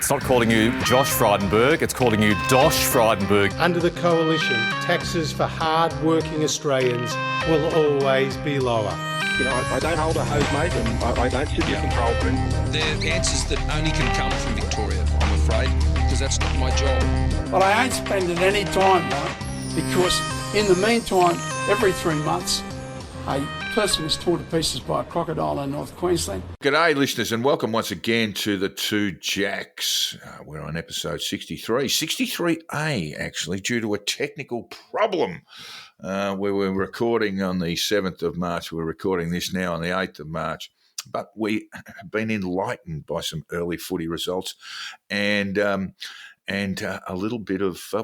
It's not calling you Josh Frydenberg, it's calling you Dosh Frydenberg. Under the coalition, taxes for hard-working Australians will always be lower. You know, I don't hold a hose, mate, and I don't sit in the control room. They're answers that only can come from Victoria, I'm afraid, because that's not my job. But I ain't spending any time, though, because in the meantime, every 3 months, a person is torn to pieces by a crocodile in North Queensland. G'day, listeners, and welcome once again to the Two Jacks. We're on episode 63, 63A, actually, due to a technical problem where we're recording on the 7th of March. We're recording this now on the 8th of March. But we have been enlightened by some early footy results and a little bit of, a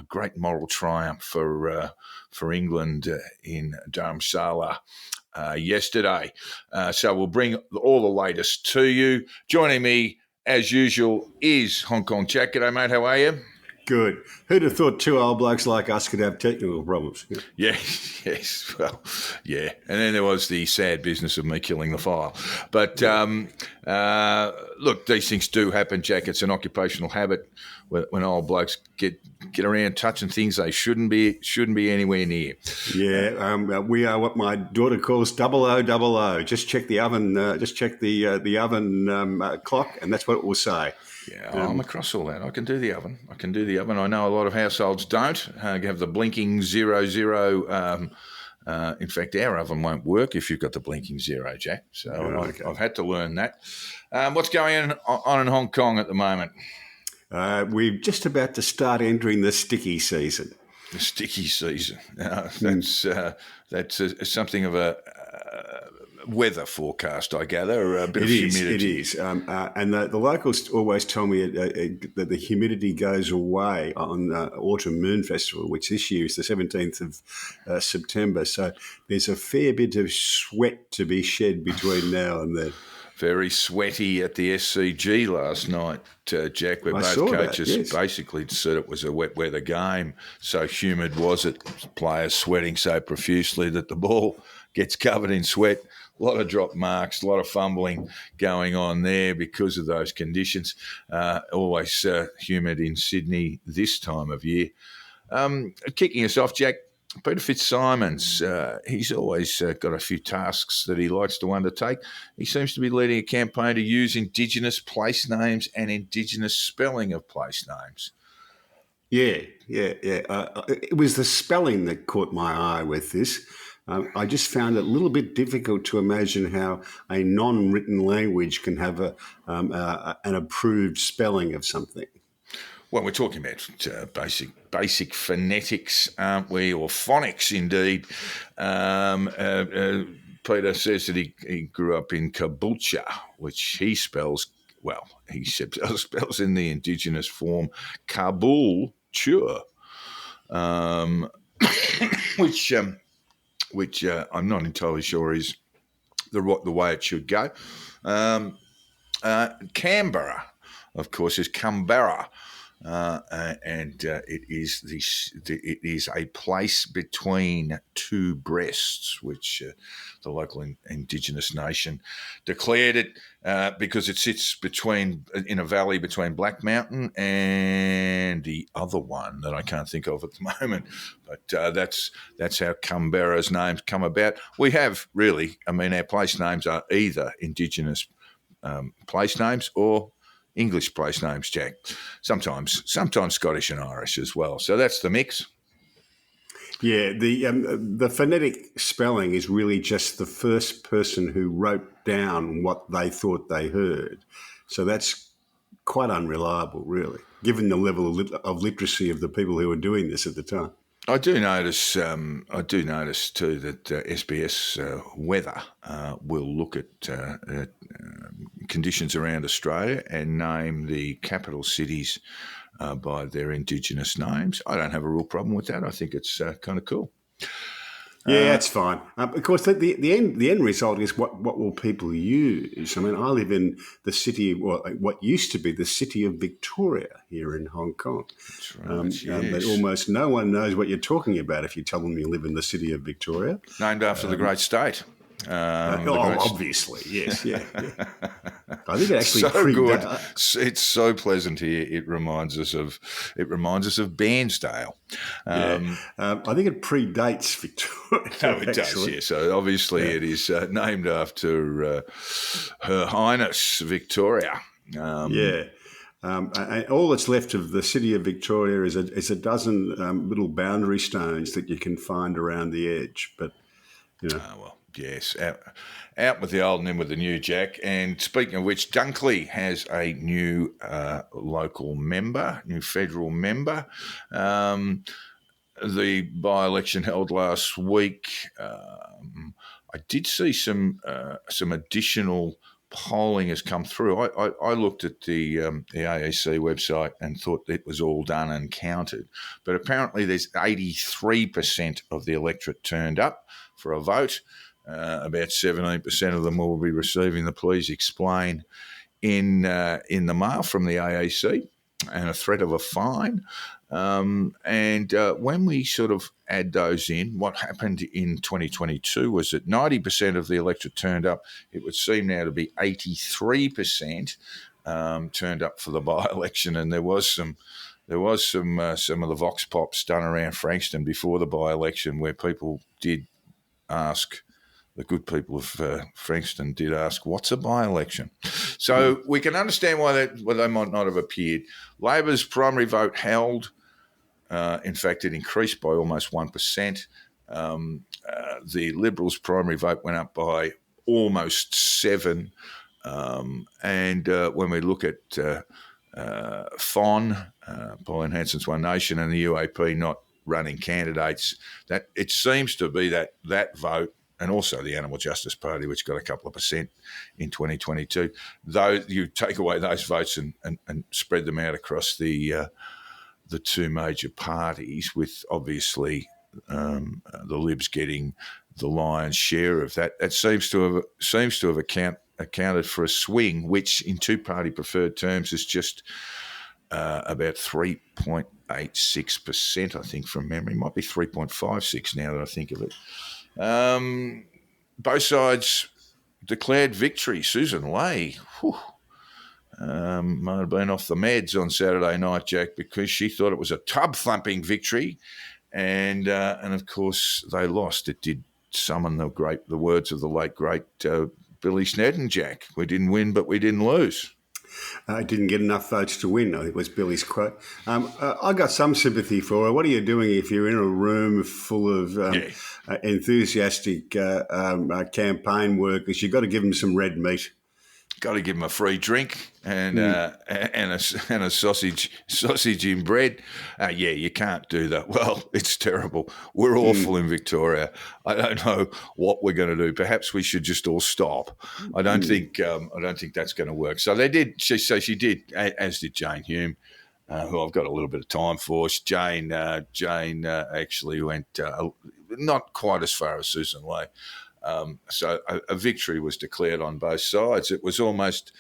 great moral triumph for England in Dharamsala yesterday. So we'll bring all the latest to you. Joining me, as usual, is Hong Kong Jack. G'day, mate. How are you? Good. Who'd have thought two old blokes like us could have technical problems? Yes. Well, yeah. And then there was the sad business of me killing the file. But look, these things do happen, Jack. It's an occupational habit when old blokes get around touching things they shouldn't be anywhere near. Yeah. We are what my daughter calls 0000. Just check the oven. Just check the oven clock, and that's what it will say. Yeah, I'm across all that. I can do the oven. I know a lot of households don't have the blinking 00. In fact, our oven won't work if you've got the blinking 0, Jack. So okay. I've had to learn that. What's going on in Hong Kong at the moment? We're just about to start entering the sticky season. The sticky season. That's something of a weather forecast, I gather, a bit of humidity. It is. And the locals always tell me that the humidity goes away on Autumn Moon Festival, which this year is the 17th of September. So there's a fair bit of sweat to be shed between now and then. Very sweaty at the SCG last night, Jack, where both coaches basically said it was a wet weather game. So humid was it, players sweating so profusely that the ball gets covered in sweat. A lot of drop marks, a lot of fumbling going on there because of those conditions. Always humid in Sydney this time of year. Kicking us off, Jack, Peter Fitzsimons, he's always got a few tasks that he likes to undertake. He seems to be leading a campaign to use Indigenous place names and Indigenous spelling of place names. Yeah. It was the spelling that caught my eye with this. I just found it a little bit difficult to imagine how a non-written language can have an approved spelling of something. Well, we're talking about basic phonetics, aren't we, or phonics indeed. Peter says that he grew up in Caboolture, which he spells, he spells in the Indigenous form Caboolture, which I'm not entirely sure is the way it should go. Canberra, of course, is Canberra. And it is a place between two breasts, which the local Indigenous nation declared it because it sits in a valley between Black Mountain and the other one that I can't think of at the moment. But that's how Canberra's names come about. We have really, our place names are either Indigenous place names or English place names, Jack. Sometimes Scottish and Irish as well. So that's the mix. Yeah, the phonetic spelling is really just the first person who wrote down what they thought they heard. So that's quite unreliable, really, given the level of literacy of the people who were doing this at the time. I do notice too that SBS Weather will look at conditions around Australia and name the capital cities by their Indigenous names. I don't have a real problem with that. I think it's kind of cool. Yeah, that's fine. Of course, the end result is what will people use? I live in the city, what used to be the city of Victoria here in Hong Kong. That's right, yes. But almost no one knows what you're talking about if you tell them you live in the city of Victoria. Named after the great state. Obviously, yes, yeah. I think it actually so good. predates. It's so pleasant here. It reminds us of Bairnsdale. I think it predates Victoria. No, it does. Yeah. So obviously, it is named after Her Highness Victoria. And all that's left of the city of Victoria is a dozen little boundary stones that you can find around the edge. But yes, out with the old and in with the new, Jack. And speaking of which, Dunkley has a new local member, new federal member. The by-election held last week. I did see some additional polling has come through. I looked at the AAC website and thought it was all done and counted, but apparently there's 83% of the electorate turned up for a vote. About 17% of them will be receiving the Please Explain in the mail from the AAC and a threat of a fine. When we sort of add those in, what happened in 2022 was that 90% of the electorate turned up. It would seem now to be 83% turned up for the by-election, and there was some of the vox pops done around Frankston before the by-election where people did ask. The good people of Frankston did ask, what's a by-election? So we can understand why they might not have appeared. Labor's primary vote held. In fact, it increased by almost 1%. The Liberals' primary vote went up by almost 7%. When we look at FON, Pauline Hanson's One Nation, and the UAP not running candidates, that it seems to be that vote, and also the Animal Justice Party, which got a couple of percent in 2022. Though you take away those votes and spread them out across the two major parties, with obviously the Libs getting the lion's share of that, it seems to have accounted for a swing, which in two-party preferred terms is just about 3.86%, I think, from memory. It might be 3.56 now that I think of it. Both sides declared victory. Susan Ley might have been off the meds on Saturday night, Jack, because she thought it was a tub-thumping victory, and of course they lost. It did summon the words of the late great Billy Snedden, Jack. We didn't win, but we didn't lose. I didn't get enough votes to win, I think was Billy's quote. I got some sympathy for her. What are you doing if you're in a room full of enthusiastic campaign workers? You've got to give them some red meat. Got to give them a free drink and a sausage in bread. You can't do that. Well, it's terrible. We're awful in Victoria. I don't know what we're going to do. Perhaps we should just all stop. I don't think that's going to work. So they did. She did, as did Jane Hume, who I've got a little bit of time for. Jane actually went not quite as far as Susan Ley. So a victory was declared on both sides. It was almost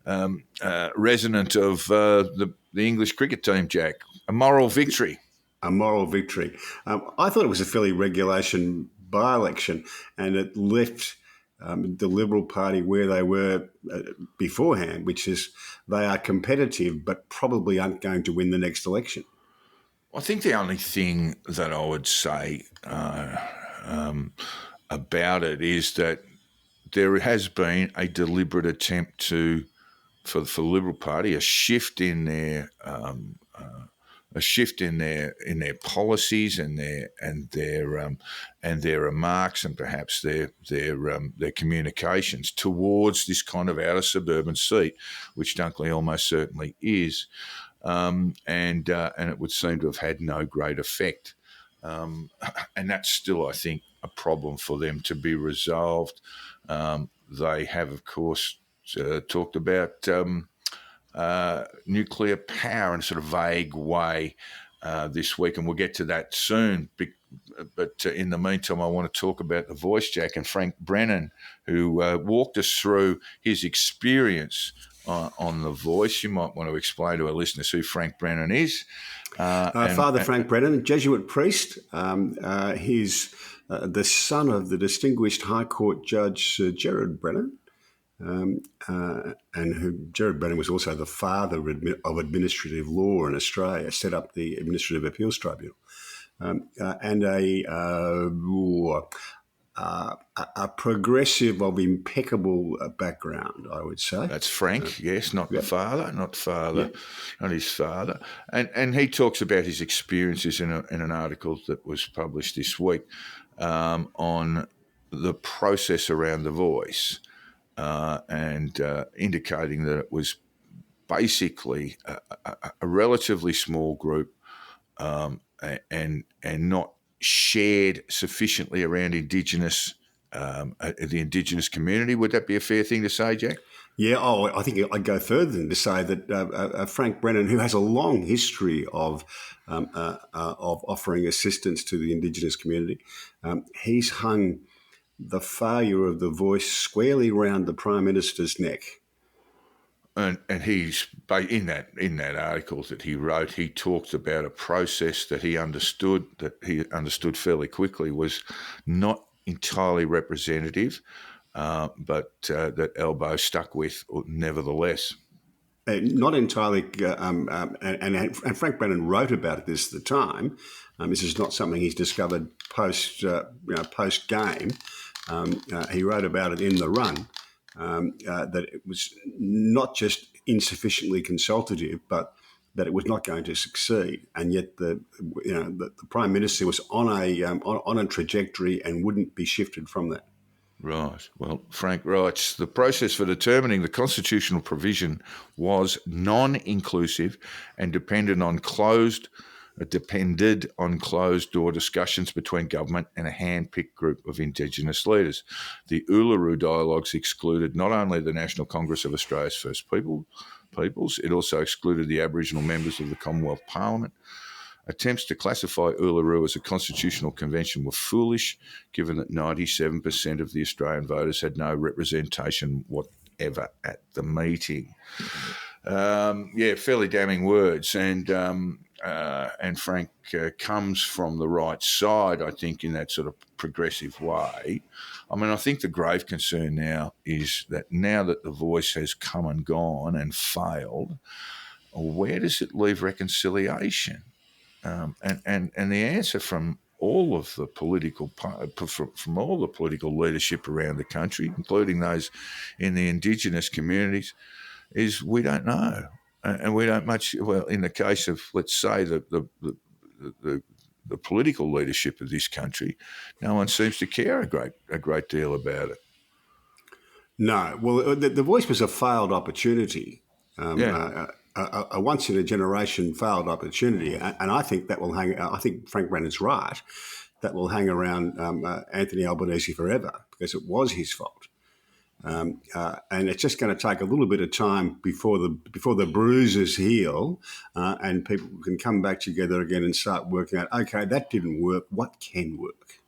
resonant of the English cricket team, Jack. A moral victory. A moral victory. I thought it was a fairly regulation by-election, and it left the Liberal Party where they were beforehand, which is they are competitive but probably aren't going to win the next election. I think the only thing that I would say about it is that there has been a deliberate attempt for the Liberal Party, a shift in their policies and their remarks and perhaps their communications towards this kind of outer suburban seat, which Dunkley almost certainly is, and it would seem to have had no great effect. And that's still, I think, a problem for them to be resolved. They have, of course, talked about nuclear power in a sort of vague way this week, and we'll get to that soon. But in the meantime, I want to talk about the voice, Jack, and Frank Brennan, who walked us through his experience on the voice. You might want to explain to our listeners who Frank Brennan is. Father Frank Brennan, Jesuit priest. His the son of the distinguished High Court Judge Sir Gerard Brennan, and who Gerard Brennan was also the father of administrative law in Australia, set up the Administrative Appeals Tribunal, and a progressive of impeccable background, I would say. That's Frank, yes, not his father, not his father. And he talks about his experiences in an article that was published this week on the process around the voice, and indicating that it was basically a relatively small group, and not shared sufficiently around Indigenous, the Indigenous community. Would that be a fair thing to say, Jack? Yeah, I think I'd go further than to say that Frank Brennan, who has a long history of offering assistance to the Indigenous community, he's hung the failure of the voice squarely round the Prime Minister's neck. And he's in that article that he wrote, he talked about a process that he understood fairly quickly was not entirely representative, but that Albo stuck with nevertheless. Not entirely, and Frank Brennan wrote about this at the time. This is not something he's discovered post game. He wrote about it in the run. That it was not just insufficiently consultative, but that it was not going to succeed, and yet the Prime Minister was on a trajectory and wouldn't be shifted from that. Right. Well, Frank writes, the process for determining the constitutional provision was non-inclusive and depended on closed-door discussions between government and a hand-picked group of Indigenous leaders. The Uluru Dialogues excluded not only the National Congress of Australia's First Peoples, it also excluded the Aboriginal members of the Commonwealth Parliament. Attempts to classify Uluru as a constitutional convention were foolish, given that 97% of the Australian voters had no representation whatever at the meeting. Fairly damning words, and Frank comes from the right side, I think, in that sort of progressive way. I mean, I think the grave concern now is that now that the voice has come and gone and failed, where does it leave reconciliation? And the answer from all of the political leadership around the country, including those in the Indigenous communities, is we don't know. And we don't much. Well, in the case of, let's say, the political leadership of this country, no one seems to care a great deal about it. No, well, the voice was a failed opportunity, a once in a generation failed opportunity, and I think that will hang. I think Frank Brennan's right. That will hang around Anthony Albanese forever because it was his fault. And it's just going to take a little bit of time before the bruises heal, and people can come back together again and start working out, okay, that didn't work. What can work?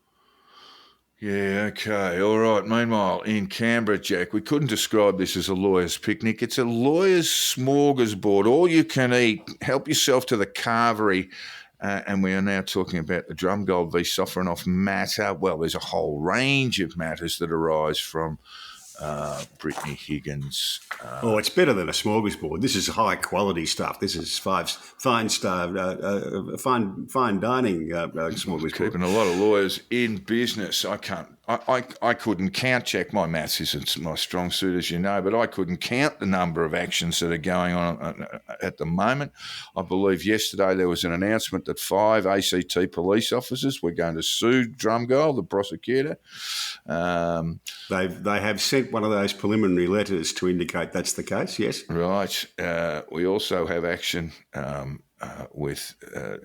Yeah, okay, all right. Meanwhile, in Canberra, Jack, we couldn't describe this as a lawyer's picnic. It's a lawyer's smorgasbord. All you can eat. Help yourself to the carvery. And we are now talking about the Drumgold v. Sofronoff matter. Well, there's a whole range of matters that arise from Brittney Higgins. It's better than a smorgasbord. This is high quality stuff. This is fine dining smorgasbord. Keeping a lot of lawyers in business. I couldn't count. Check, my maths isn't my strong suit, as you know, but I couldn't count the number of actions that are going on at the moment. I believe yesterday there was an announcement that 5 ACT police officers were going to sue Drumgold, the prosecutor. They have sent one of those preliminary letters to indicate that's the case, yes. Right. We also have action with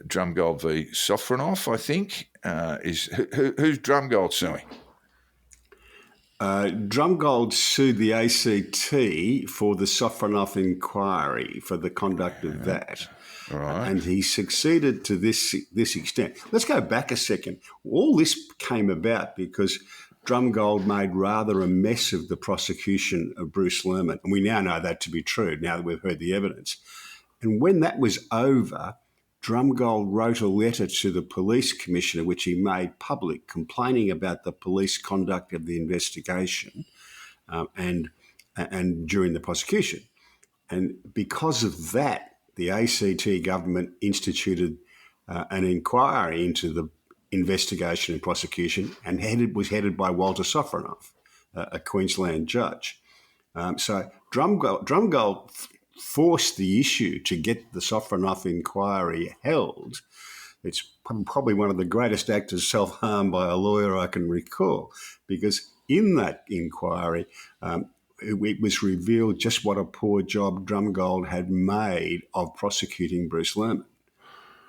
Drumgold v. Sofronoff, I think. Who's Drumgold suing? Drumgold sued the ACT for the Sofronoff inquiry, for the conduct of that. Right. And he succeeded to this extent. Let's go back a second. All this came about because Drumgold made rather a mess of the prosecution of Bruce Lerman. And we now know that to be true, now that we've heard the evidence. And when that was over, Drumgold wrote a letter to the police commissioner, which he made public, complaining about the police conduct of the investigation and during the prosecution. And because of that, the ACT government instituted an inquiry into the investigation and prosecution, and was headed by Walter Sofronoff, a Queensland judge. So Drumgold forced the issue to get the Sofronoff inquiry held. It's probably one of the greatest acts of self-harm by a lawyer I can recall, because in that inquiry, it was revealed just what a poor job Drumgold had made of prosecuting Bruce Lerman.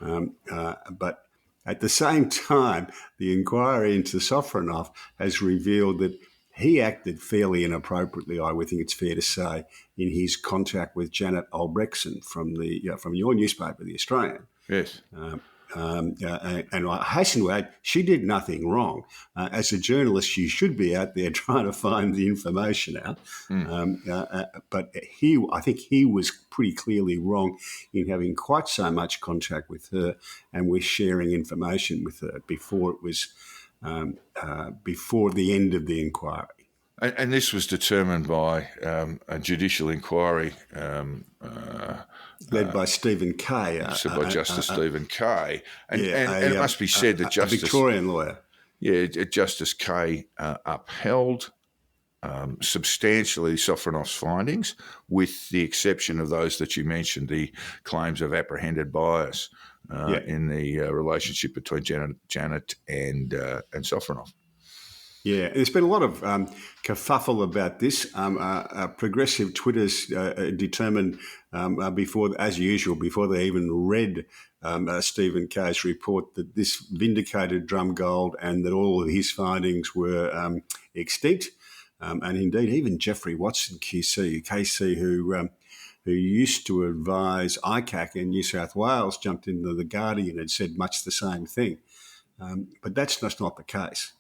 But at the same time, the inquiry into Sofronoff has revealed that he acted fairly inappropriately, I would think it's fair to say, in his contact with Janet Albrechtsen from your newspaper, The Australian. Yes. And I hasten to add, she did nothing wrong. As a journalist, you should be out there trying to find the information out. But I think he was pretty clearly wrong in having quite so much contact with her and with sharing information with her before it was before the end of the inquiry. And this was determined by a judicial inquiry led by Stephen Kerr. by Justice Stephen Kerr. And it must be said that a Victorian lawyer. Yeah, Justice Kerr upheld substantially Sofronoff's findings, with the exception of those that you mentioned, the claims of apprehended bias in the relationship between Janet and Sofronoff. Yeah, there's been a lot of kerfuffle about this. Progressive Twitters determined before, as usual, before they even read Stephen Kerr's report, that this vindicated Drumgold and that all of his findings were extinct. And indeed, even Geoffrey Watson, KC, who used to advise ICAC in New South Wales, jumped into The Guardian and said much the same thing. But that's just not the case.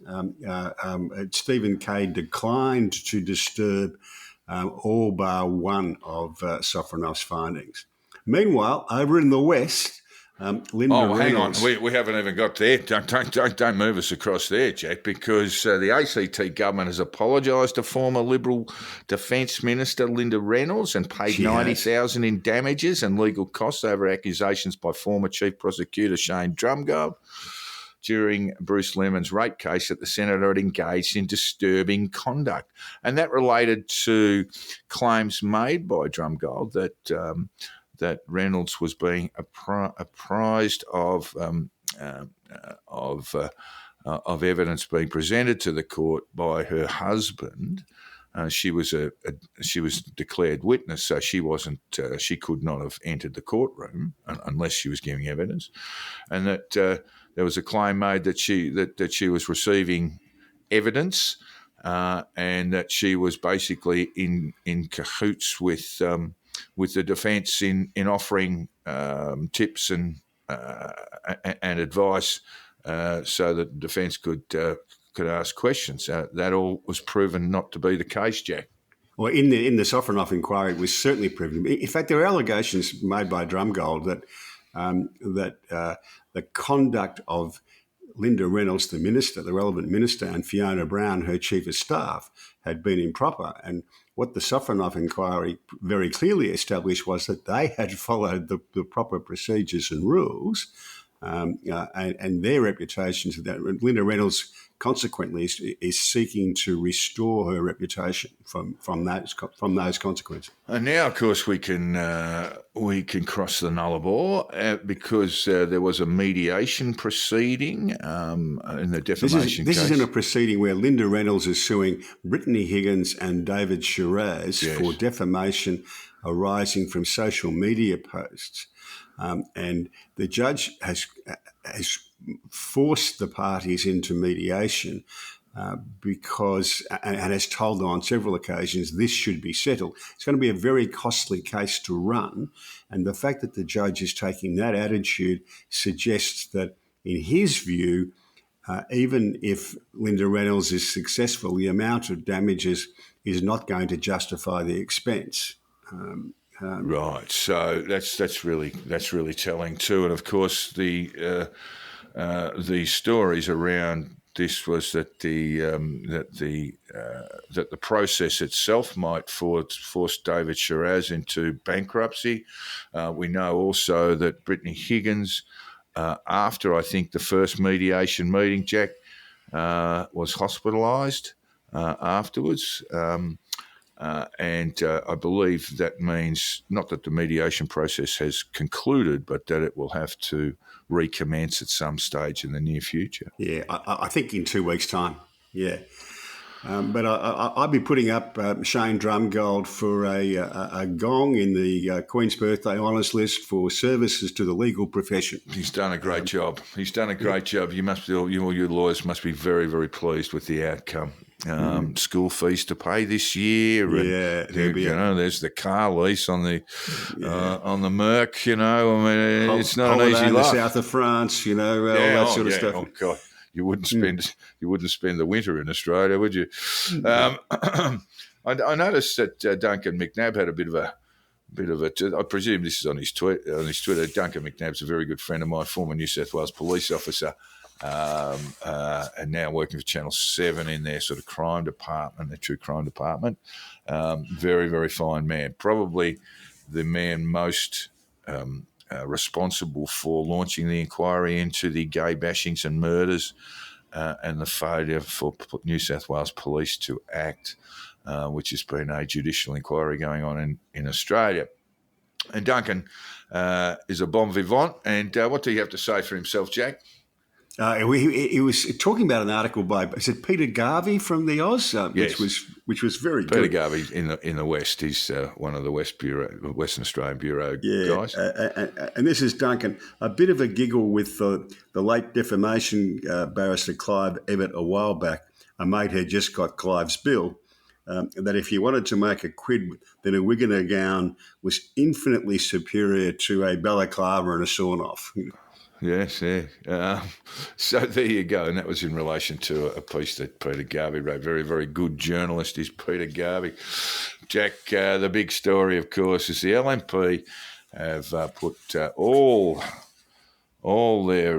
Stephen Kerr declined to disturb all bar one of Sofronoff's findings. Meanwhile, over in the West, Linda Reynolds... hang on. We haven't even got there. Don't move us across there, Jack, because the ACT government has apologised to former Liberal Defence Minister Linda Reynolds and paid $90,000 in damages and legal costs over accusations by former Chief Prosecutor Shane Drumgold during Bruce Lerman's rape case that the senator had engaged in disturbing conduct. And that related to claims made by Drumgold that Reynolds was being apprised of evidence being presented to the court by her husband. She was declared witness, so she wasn't. She could not have entered the courtroom unless she was giving evidence, and that there was a claim made that she was receiving evidence, and that she was basically in cahoots with the defence in offering tips and advice, so that the defence could ask questions. That all was proven not to be the case, Jack. Well, in the Sofronoff inquiry, it was certainly proven. In fact, there are allegations made by Drumgold that the conduct of Linda Reynolds, the minister, the relevant minister, and Fiona Brown, her chief of staff, had been improper. And what the Sofronoff inquiry very clearly established was that they had followed the proper procedures and rules, and their reputations. That Linda Reynolds, consequently, is seeking to restore her reputation from those consequences. And now, of course, we can cross the Nullarbor because there was a mediation proceeding in the defamation case. This is in a proceeding where Linda Reynolds is suing Brittney Higgins and David Shiraz for defamation arising from social media posts. And the judge has forced the parties into mediation because, and has told them on several occasions, this should be settled. It's going to be a very costly case to run. And the fact that the judge is taking that attitude suggests that, in his view, even if Linda Reynolds is successful, the amount of damages is not going to justify the expense. Right. So that's really telling too. And of course, the stories around this was that the process itself might force David Shiraz into bankruptcy. We know also that Brittney Higgins, after I think the first mediation meeting, Jack, was hospitalised afterwards. And I believe that means not that the mediation process has concluded, but that it will have to recommence at some stage in the near future. Yeah, I think in 2 weeks' time. Yeah. But I'd be putting up Shane Drumgold for a gong in the Queen's Birthday Honours list for services to the legal profession. He's done a great job. He's done a great job. You must be, your lawyers must be very, very pleased with the outcome. School fees to pay this year. Yeah, and, there's the car lease on the Merc. I mean, it's not an easy life. life. The south of France, all that sort of stuff. Oh God, you wouldn't spend the winter in Australia, would you? I noticed that Duncan McNabb had a bit of a. I presume this is on his Twitter. Duncan McNabb's a very good friend of mine, former New South Wales police officer. And now working for Channel 7 in their sort of crime department, their true crime department. Very, very fine man. Probably the man most responsible for launching the inquiry into the gay bashings and murders and the failure for New South Wales police to act, which has been a judicial inquiry going on in Australia. And Duncan is a bon vivant. And what do you have to say for himself, Jack? He was talking about an article by, is it Peter Garvey from the Oz? Yes. which was very Peter good. Garvey in the West. He's one of the Western Australian Bureau guys. And this is Duncan. A bit of a giggle with the late defamation barrister Clive Evatt a while back. A mate had just got Clive's bill that if you wanted to make a quid, then a wig and a gown was infinitely superior to a balaclava and a sawn-off. Yes, yeah. So there you go. And that was in relation to a piece that Peter Garvey wrote. Very, very good journalist is Peter Garvey. Jack, the big story, of course, is the LNP have put all their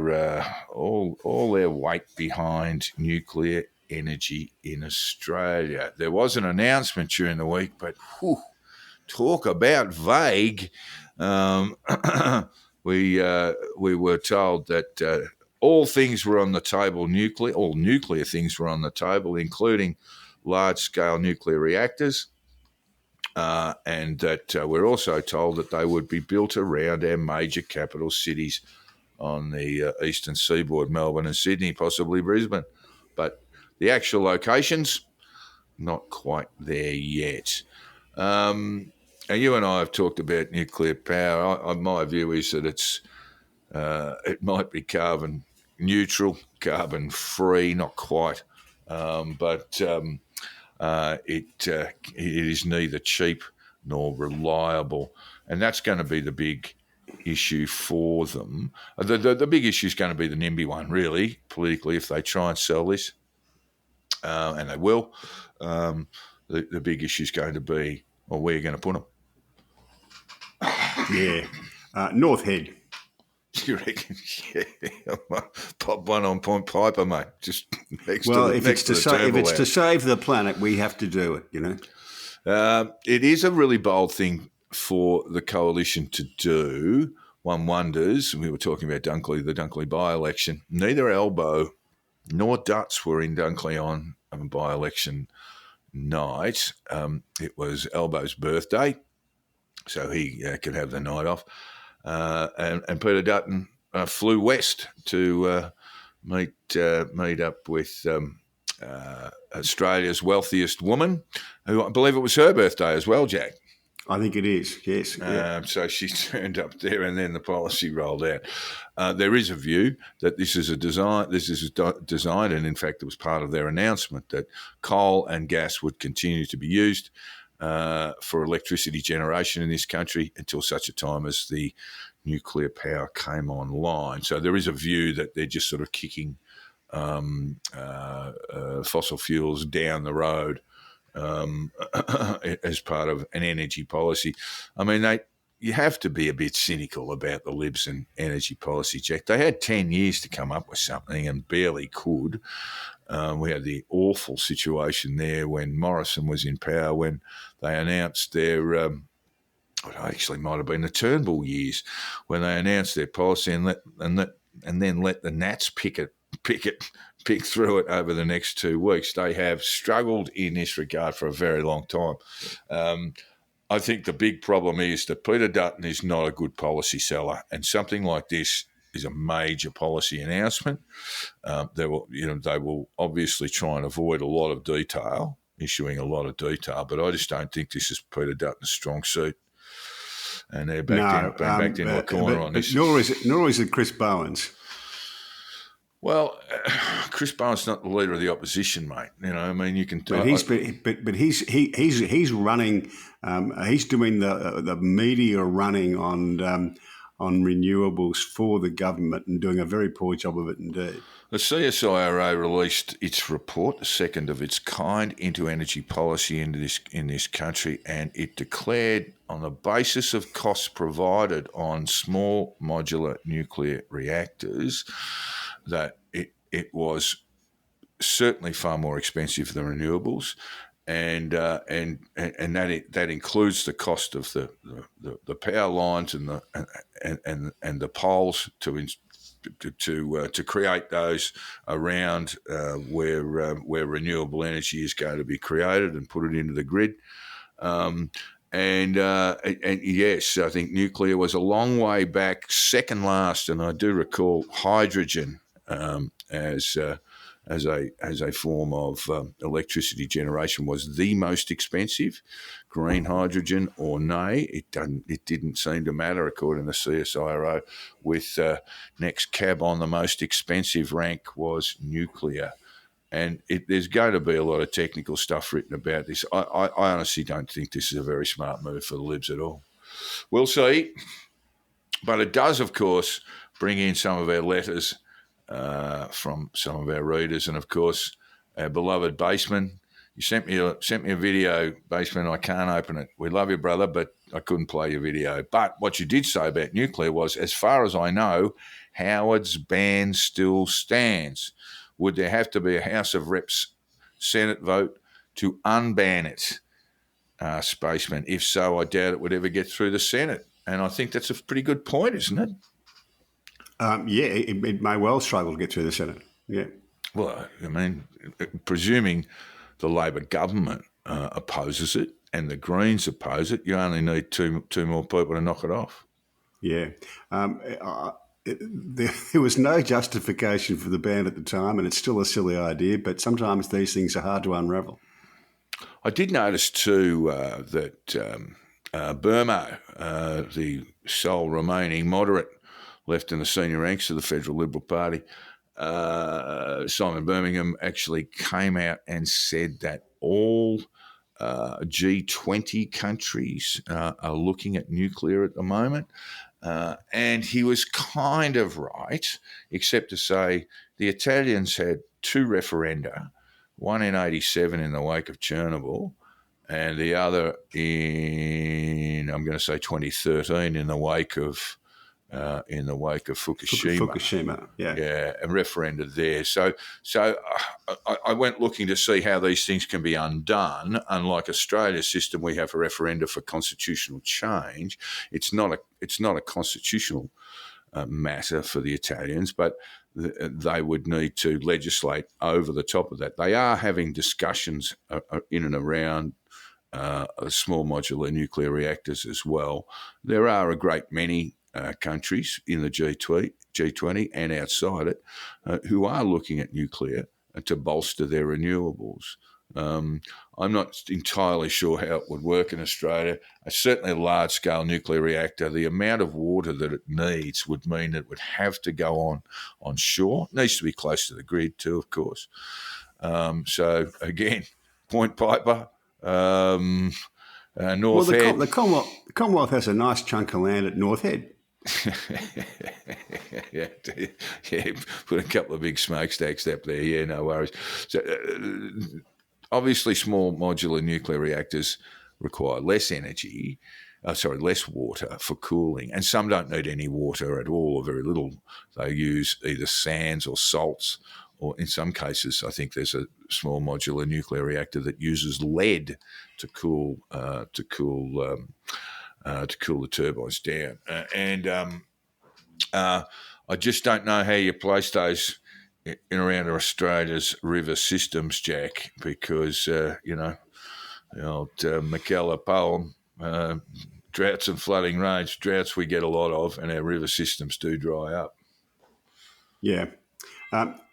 weight behind nuclear energy in Australia. There was an announcement during the week, but talk about vague. We were told that all things were on the table, all nuclear things were on the table, including large-scale nuclear reactors, and that we're also told that they would be built around our major capital cities on the eastern seaboard, Melbourne and Sydney, possibly Brisbane. But the actual locations, not quite there yet. And you and I have talked about nuclear power. My view is that it might be carbon neutral, carbon free, not quite, but it is neither cheap nor reliable, and that's going to be the big issue for them. The big issue is going to be the NIMBY one, really, politically, if they try and sell this, and they will. The big issue is going to be, well, where are you going to put them? Yeah. North Head. You reckon? Yeah. Pop one on Point Piper, mate. Just next well, to the if it's to save the planet, we have to do it, It is a really bold thing for the coalition to do. One wonders, we were talking about the Dunkley by-election. Neither Albo nor Dutz were in Dunkley on a by-election night. It was Albo's birthday, so he could have the night off. And Peter Dutton flew west to meet up with Australia's wealthiest woman, who I believe it was her birthday as well, Jack. I think it is, yes. Yeah. So she turned up there, and then the policy rolled out. There is a view that this is designed, and in fact it was part of their announcement, that coal and gas would continue to be used for electricity generation in this country until such a time as the nuclear power came online. So there is a view that they're just sort of kicking fossil fuels down the road as part of an energy policy. I mean, you have to be a bit cynical about the Libs and energy policy, Jack. They had 10 years to come up with something and barely could. We had the awful situation there when Morrison was in power, when they announced their it actually might have been the Turnbull years, when they announced their policy and then let the Nats pick through it over the next 2 weeks. They have struggled in this regard for a very long time. I think the big problem is that Peter Dutton is not a good policy seller, and something like this is a major policy announcement. They will obviously try and avoid a lot of detail, issuing a lot of detail, but I just don't think this is Peter Dutton's strong suit. And they're backed into a corner on this. Nor is it Chris Bowen's. Well, Chris Bowen's not the leader of the opposition, mate. You know, I mean, you can. But he's running. He's doing the media running on renewables for the government and doing a very poor job of it indeed. The CSIRO released its report, the second of its kind, into energy policy in this country, and it declared, on the basis of costs provided on small modular nuclear reactors, that it was certainly far more expensive than renewables, and that includes the cost of the power lines and the poles to create those around where renewable energy is going to be created and put it into the grid. And yes, I think nuclear was a long way back, second last, and I do recall hydrogen as a form of electricity generation was the most expensive. Green hydrogen or nay, it didn't seem to matter according to CSIRO. With next cab on the most expensive rank was nuclear. And there's going to be a lot of technical stuff written about this. I honestly don't think this is a very smart move for the Libs at all. We'll see. But it does, of course, bring in some of our letters from some of our readers, and of course our beloved Baseman. You sent me a video, Baseman. I can't open it. We love you, brother, but I couldn't play your video. But what you did say about nuclear was, as far as I know, Howard's ban still stands. Would there have to be a House of Reps Senate vote to unban it, Spaceman? If so, I doubt it would ever get through the Senate. And I think that's a pretty good point, isn't it? Yeah, it may well struggle to get through the Senate. Yeah. Well, I mean, presuming the Labor government opposes it and the Greens oppose it, you only need two more people to knock it off. Yeah. There was no justification for the ban at the time, and it's still a silly idea, but sometimes these things are hard to unravel. I did notice too that Burmo, the sole remaining moderate left in the senior ranks of the Federal Liberal Party, Simon Birmingham actually came out and said that all G20 countries are looking at nuclear at the moment. And he was kind of right, except to say the Italians had two referenda, one in 1987 in the wake of Chernobyl, and the other in, I'm going to say 2013 in the wake of Fukushima. Fukushima, yeah. Yeah, a referenda there. So I went looking to see how these things can be undone. Unlike Australia's system, we have a referenda for constitutional change. It's not a constitutional matter for the Italians, but they would need to legislate over the top of that. They are having discussions in and around small modular nuclear reactors as well. There are a great many countries in the G20 and outside it who are looking at nuclear to bolster their renewables. I'm not entirely sure how it would work in Australia. Certainly a large-scale nuclear reactor, the amount of water that it needs would mean it would have to go on shore. It needs to be close to the grid too, of course. So, again, Point Piper, North Head. The Commonwealth has a nice chunk of land at North Head. yeah, put a couple of big smokestacks up there. Yeah, no worries. So, obviously small modular nuclear reactors require less energy, less water for cooling, and some don't need any water at all or very little. They use either sands or salts, or in some cases, I think there's a small modular nuclear reactor that uses lead to cool the turbines down. I just don't know how you place those in around Australia's river systems, Jack, because the old Mackellar poem, droughts and flooding rains. Droughts we get a lot of, and our river systems do dry up. Yeah.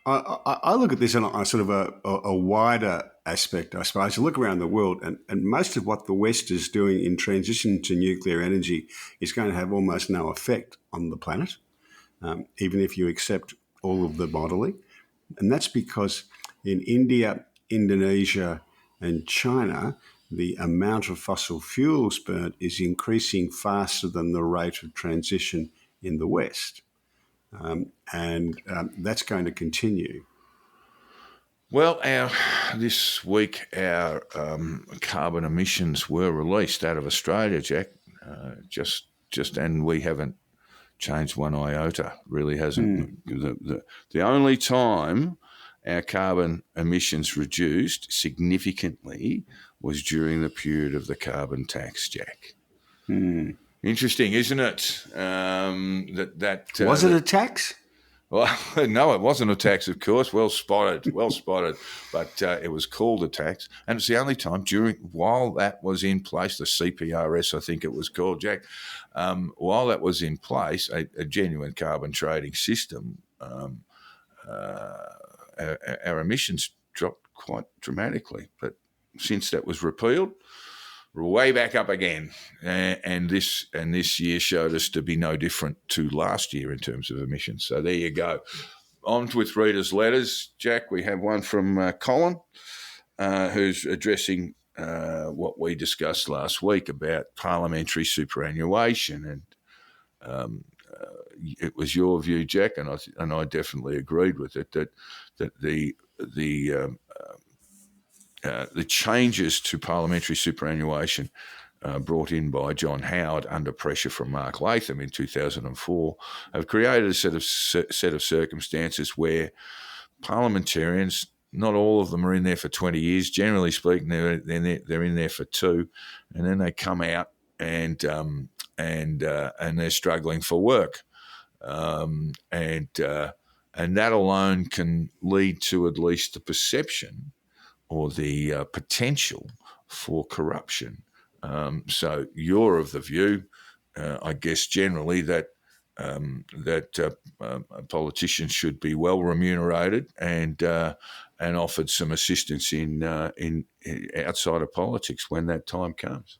I look at this on a sort of a wider aspect, I suppose. You look around the world, and most of what the West is doing in transition to nuclear energy is going to have almost no effect on the planet, even if you accept all of the modelling. And that's because in India, Indonesia, and China, the amount of fossil fuels burnt is increasing faster than the rate of transition in the West. And that's going to continue. Well, this week our carbon emissions were released out of Australia, Jack. And we haven't changed one iota. Really hasn't. The only time our carbon emissions reduced significantly was during the period of the carbon tax, Jack. Interesting, isn't it? Was it a tax? Well, no, it wasn't a tax, of course. Well spotted. But it was called a tax, and it's the only time while that was in place, the CPRS, I think it was called, Jack. While that was in place, a genuine carbon trading system, our emissions dropped quite dramatically. But since that was repealed, we're way back up again, and this year showed us to be no different to last year in terms of emissions. So there you go. On with readers' letters, Jack. We have one from Colin, who's addressing what we discussed last week about parliamentary superannuation, and it was your view, Jack, and I definitely agreed with it that the changes to parliamentary superannuation brought in by John Howard under pressure from Mark Latham in 2004 have created a set of circumstances where parliamentarians, not all of them are in there for 20 years. Generally speaking, they're in there for 2, and then they come out and they're struggling for work, and that alone can lead to at least the perception or the potential for corruption. So you're of the view, I guess, generally that politicians should be well remunerated and offered some assistance in outside of politics when that time comes.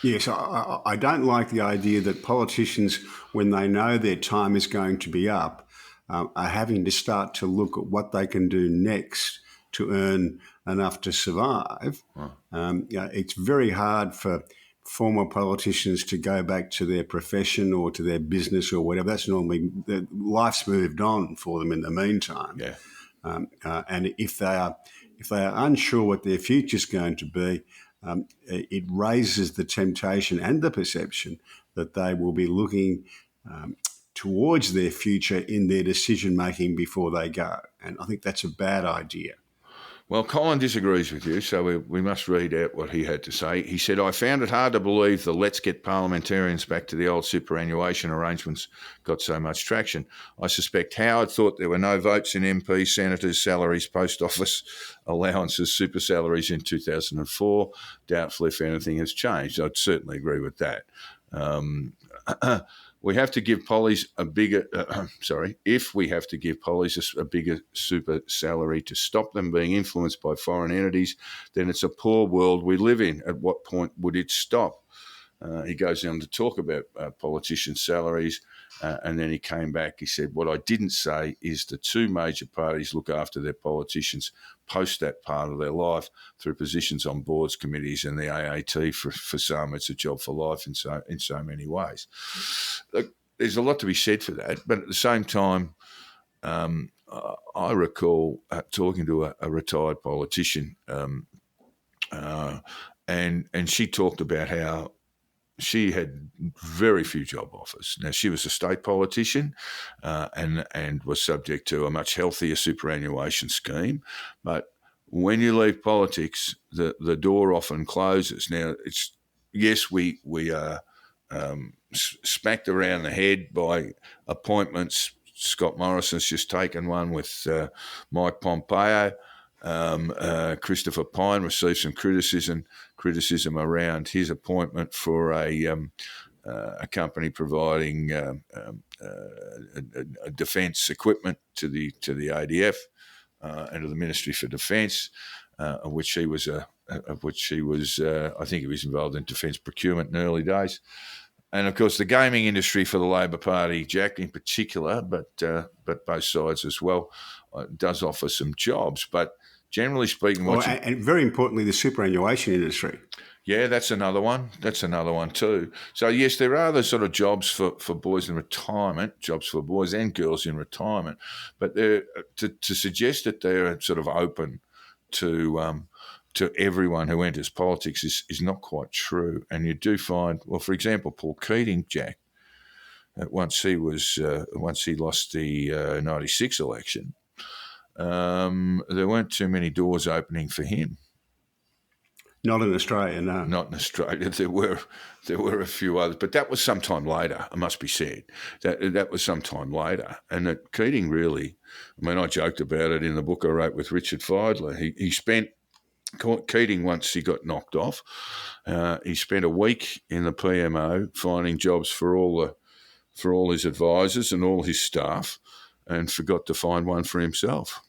Yes, I don't like the idea that politicians, when they know their time is going to be up, are having to start to look at what they can do next to earn enough to survive. It's very hard for former politicians to go back to their profession or to their business or whatever. That's normally life's moved on for them in the meantime. Yeah. And if they are unsure what their future's going to be, it raises the temptation and the perception that they will be looking towards their future in their decision making before they go. And I think that's a bad idea. Well, Colin disagrees with you, so we must read out what he had to say. He said, I found it hard to believe the let's get parliamentarians back to the old superannuation arrangements got so much traction. I suspect Howard thought there were no votes in MPs, senators, salaries, post office allowances, super salaries in 2004. Doubtful if anything has changed. I'd certainly agree with that. We have to give pollies a bigger, if we have to give pollies a bigger super salary to stop them being influenced by foreign entities, then it's a poor world we live in. At what point would it stop? He goes on to talk about politicians' salaries, and then he came back. He said, what I didn't say is the 2 major parties look after their politicians post that part of their life through positions on boards, committees, and the AAT. For some, it's a job for life in so many ways. Look, there's a lot to be said for that, but at the same time, I recall talking to a retired politician, and she talked about how she had very few job offers. Now, she was a state politician and was subject to a much healthier superannuation scheme. But when you leave politics, the door often closes. Now, we are smacked around the head by appointments. Scott Morrison's just taken one with Mike Pompeo. Christopher Pyne received some criticism around his appointment for a company providing defence equipment to the ADF and to the Ministry for Defence, of which he was I think he was involved in defence procurement in early days. And, of course, the gaming industry for the Labor Party, Jack, in particular, but both sides as well, does offer some jobs. But generally speaking... and very importantly, the superannuation industry. Yeah, that's another one. That's another one too. So, yes, there are the sort of jobs for boys in retirement, jobs for boys and girls in retirement. But to suggest that they're sort of open to everyone who enters politics is not quite true. And you do find, well, for example, Paul Keating, Jack, once he lost the 96 election, there weren't too many doors opening for him. Not in Australia, no. Not in Australia. There were a few others, but that was some time later, it must be said. That was some time later. And that Keating really, I mean, I joked about it in the book I wrote with Richard Feidler. He spent, Keating, once he got knocked off, he spent a week in the PMO finding jobs for all his advisors and all his staff, and forgot to find one for himself.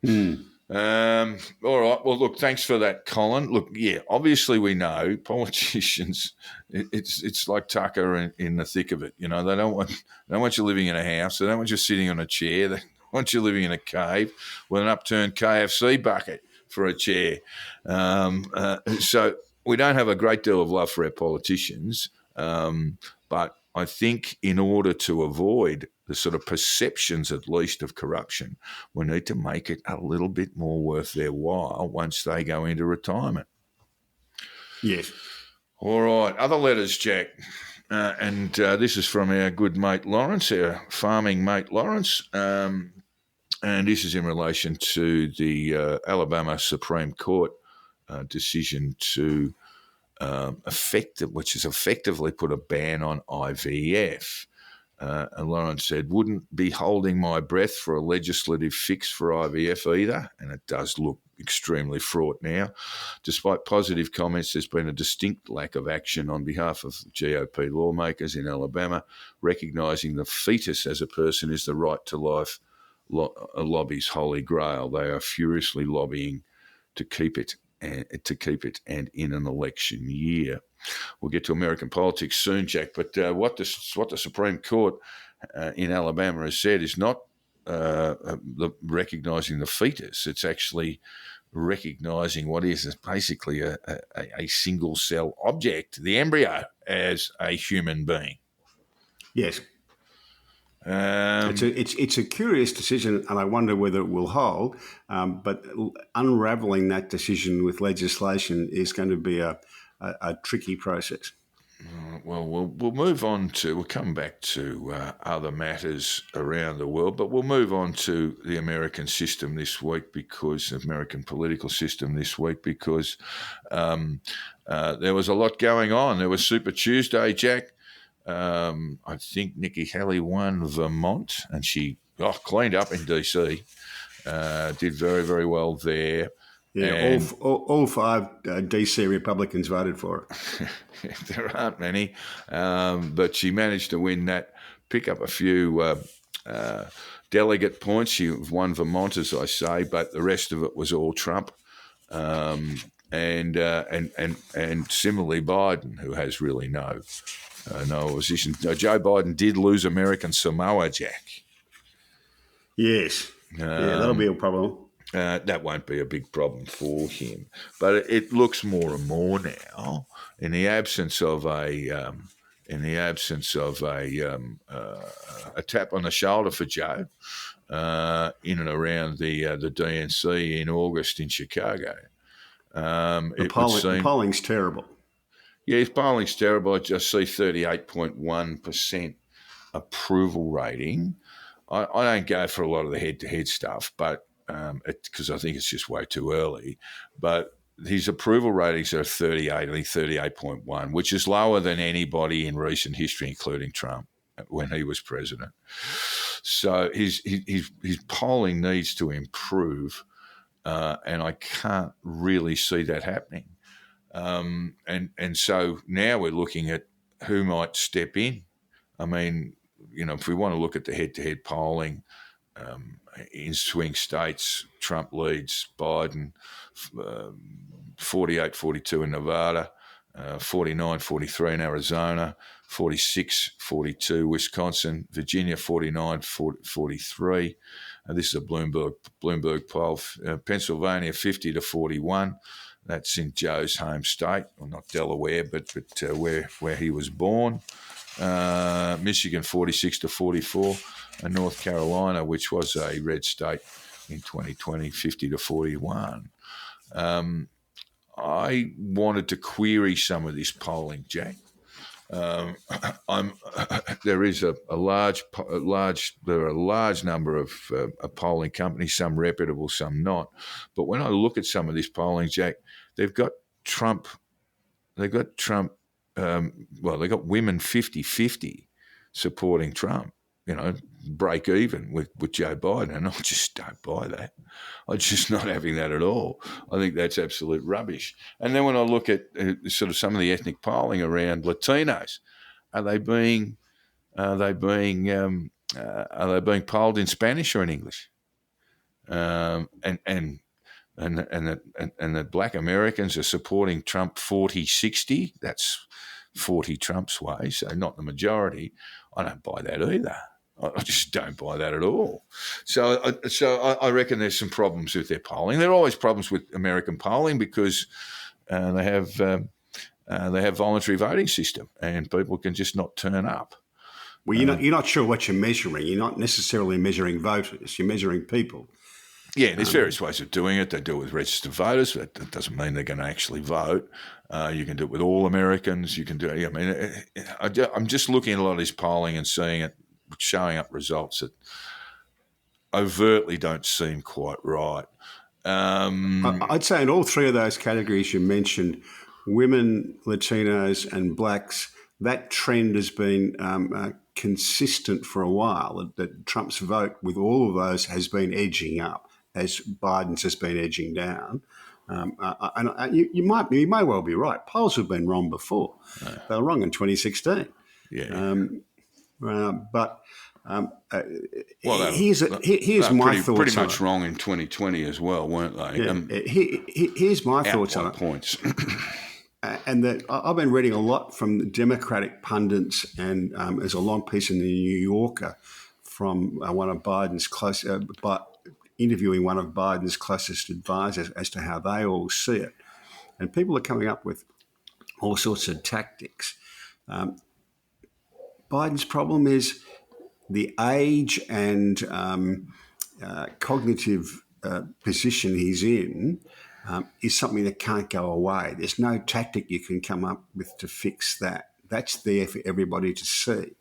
All right. Well, look, thanks for that, Colin. Look, yeah, obviously we know politicians, it's like Tucker in the thick of it. You know, they don't want you living in a house. They don't want you sitting on a chair. They want you living in a cave with an upturned KFC bucket for a chair. So we don't have a great deal of love for our politicians, but I think in order to avoid the sort of perceptions, at least, of corruption, we need to make it a little bit more worth their while once they go into retirement. Yes. All right. Other letters, Jack. This is from our good mate Lawrence, our farming mate Lawrence. And this is in relation to the Alabama Supreme Court decision to which has effectively put a ban on IVF. And Lawrence said, wouldn't be holding my breath for a legislative fix for IVF either, and it does look extremely fraught now. Despite positive comments, there's been a distinct lack of action on behalf of GOP lawmakers in Alabama, recognising the fetus as a person is the right to life lobby's holy grail. They are furiously lobbying to keep it and in an election year. We'll get to American politics soon, Jack, but what the Supreme Court in Alabama has said is not recognising the fetus. It's actually recognising what is basically a single-cell object, the embryo, as a human being. Yes. It's a curious decision, and I wonder whether it will hold. But unravelling that decision with legislation is going to be a tricky process. Well, we'll move on to. We'll come back to other matters around the world, but we'll move on to the American system this week American political system this week, because there was a lot going on. There was Super Tuesday, Jack. I think Nikki Haley won Vermont, and she cleaned up in DC. Did very, very well there. Yeah, and all five DC Republicans voted for her. There aren't many, but she managed to win that, pick up a few delegate points. She won Vermont, as I say, but the rest of it was all Trump. And similarly Biden, who has really no opposition. Joe Biden did lose American Samoa, Jack. Yes. That'll be a problem. That won't be a big problem for him. But it looks more and more now, in the absence of a in the absence of a tap on the shoulder for Joe in and around the DNC in August in Chicago. The polling's terrible. Yeah, his polling's terrible. I just see 38.1% approval rating. I don't go for a lot of the head-to-head stuff, but because I think it's just way too early. But his approval ratings are 38, I think 38.1, which is lower than anybody in recent history, including Trump, when he was president. So his polling needs to improve, and I can't really see that happening. And so now we're looking at who might step in. I mean, if we want to look at the head-to-head polling in swing states, Trump leads Biden 48-42 in Nevada, 49-43 in Arizona, 46-42 Wisconsin, Virginia 49-43. This is a Bloomberg poll. Pennsylvania 50-41. That's in Joe's home state, well, not Delaware, but where he was born. Michigan 46-44, and North Carolina, which was a red state in 2020, 50-41. I wanted to query some of this polling, Jack. There is a large number of polling companies, some reputable, some not. But when I look at some of this polling, Jack, they've got Trump. They got women 50-50 supporting Trump. Break even with Joe Biden, and I just don't buy that. I'm just not having that at all. I think that's absolute rubbish. And then when I look at sort of some of the ethnic polling around Latinos, are they being polled in Spanish or in English? And that Black Americans are supporting Trump 40-60. That's 40 Trump's way, so not the majority. I don't buy that either. I just don't buy that at all. So I reckon there's some problems with their polling. There are always problems with American polling because they have voluntary voting system, and people can just not turn up. Well, you're not sure what you're measuring. You're not necessarily measuring voters. You're measuring people. Yeah, there's various ways of doing it. They do it with registered voters. That doesn't mean they're going to actually vote. You can do it with all Americans. You can do it. I mean, I'm just looking at a lot of this polling and seeing it showing up results that overtly don't seem quite right. I'd say in all three of those categories you mentioned, women, Latinos and blacks, that trend has been consistent for a while, that Trump's vote with all of those has been edging up as Biden's has been edging down. And you may well be right. Polls have been wrong before. Yeah. They were wrong in 2016. Yeah. Here's my thoughts. Pretty much wrong in 2020 as well, weren't they? Yeah. Here's my thoughts on it. Points. And that I've been reading a lot from Democratic pundits, and there's a long piece in the New Yorker from one of Biden's interviewing one of Biden's closest advisors as to how they all see it. And people are coming up with all sorts of tactics. Biden's problem is the age and cognitive position he's in is something that can't go away. There's no tactic you can come up with to fix that. That's there for everybody to see.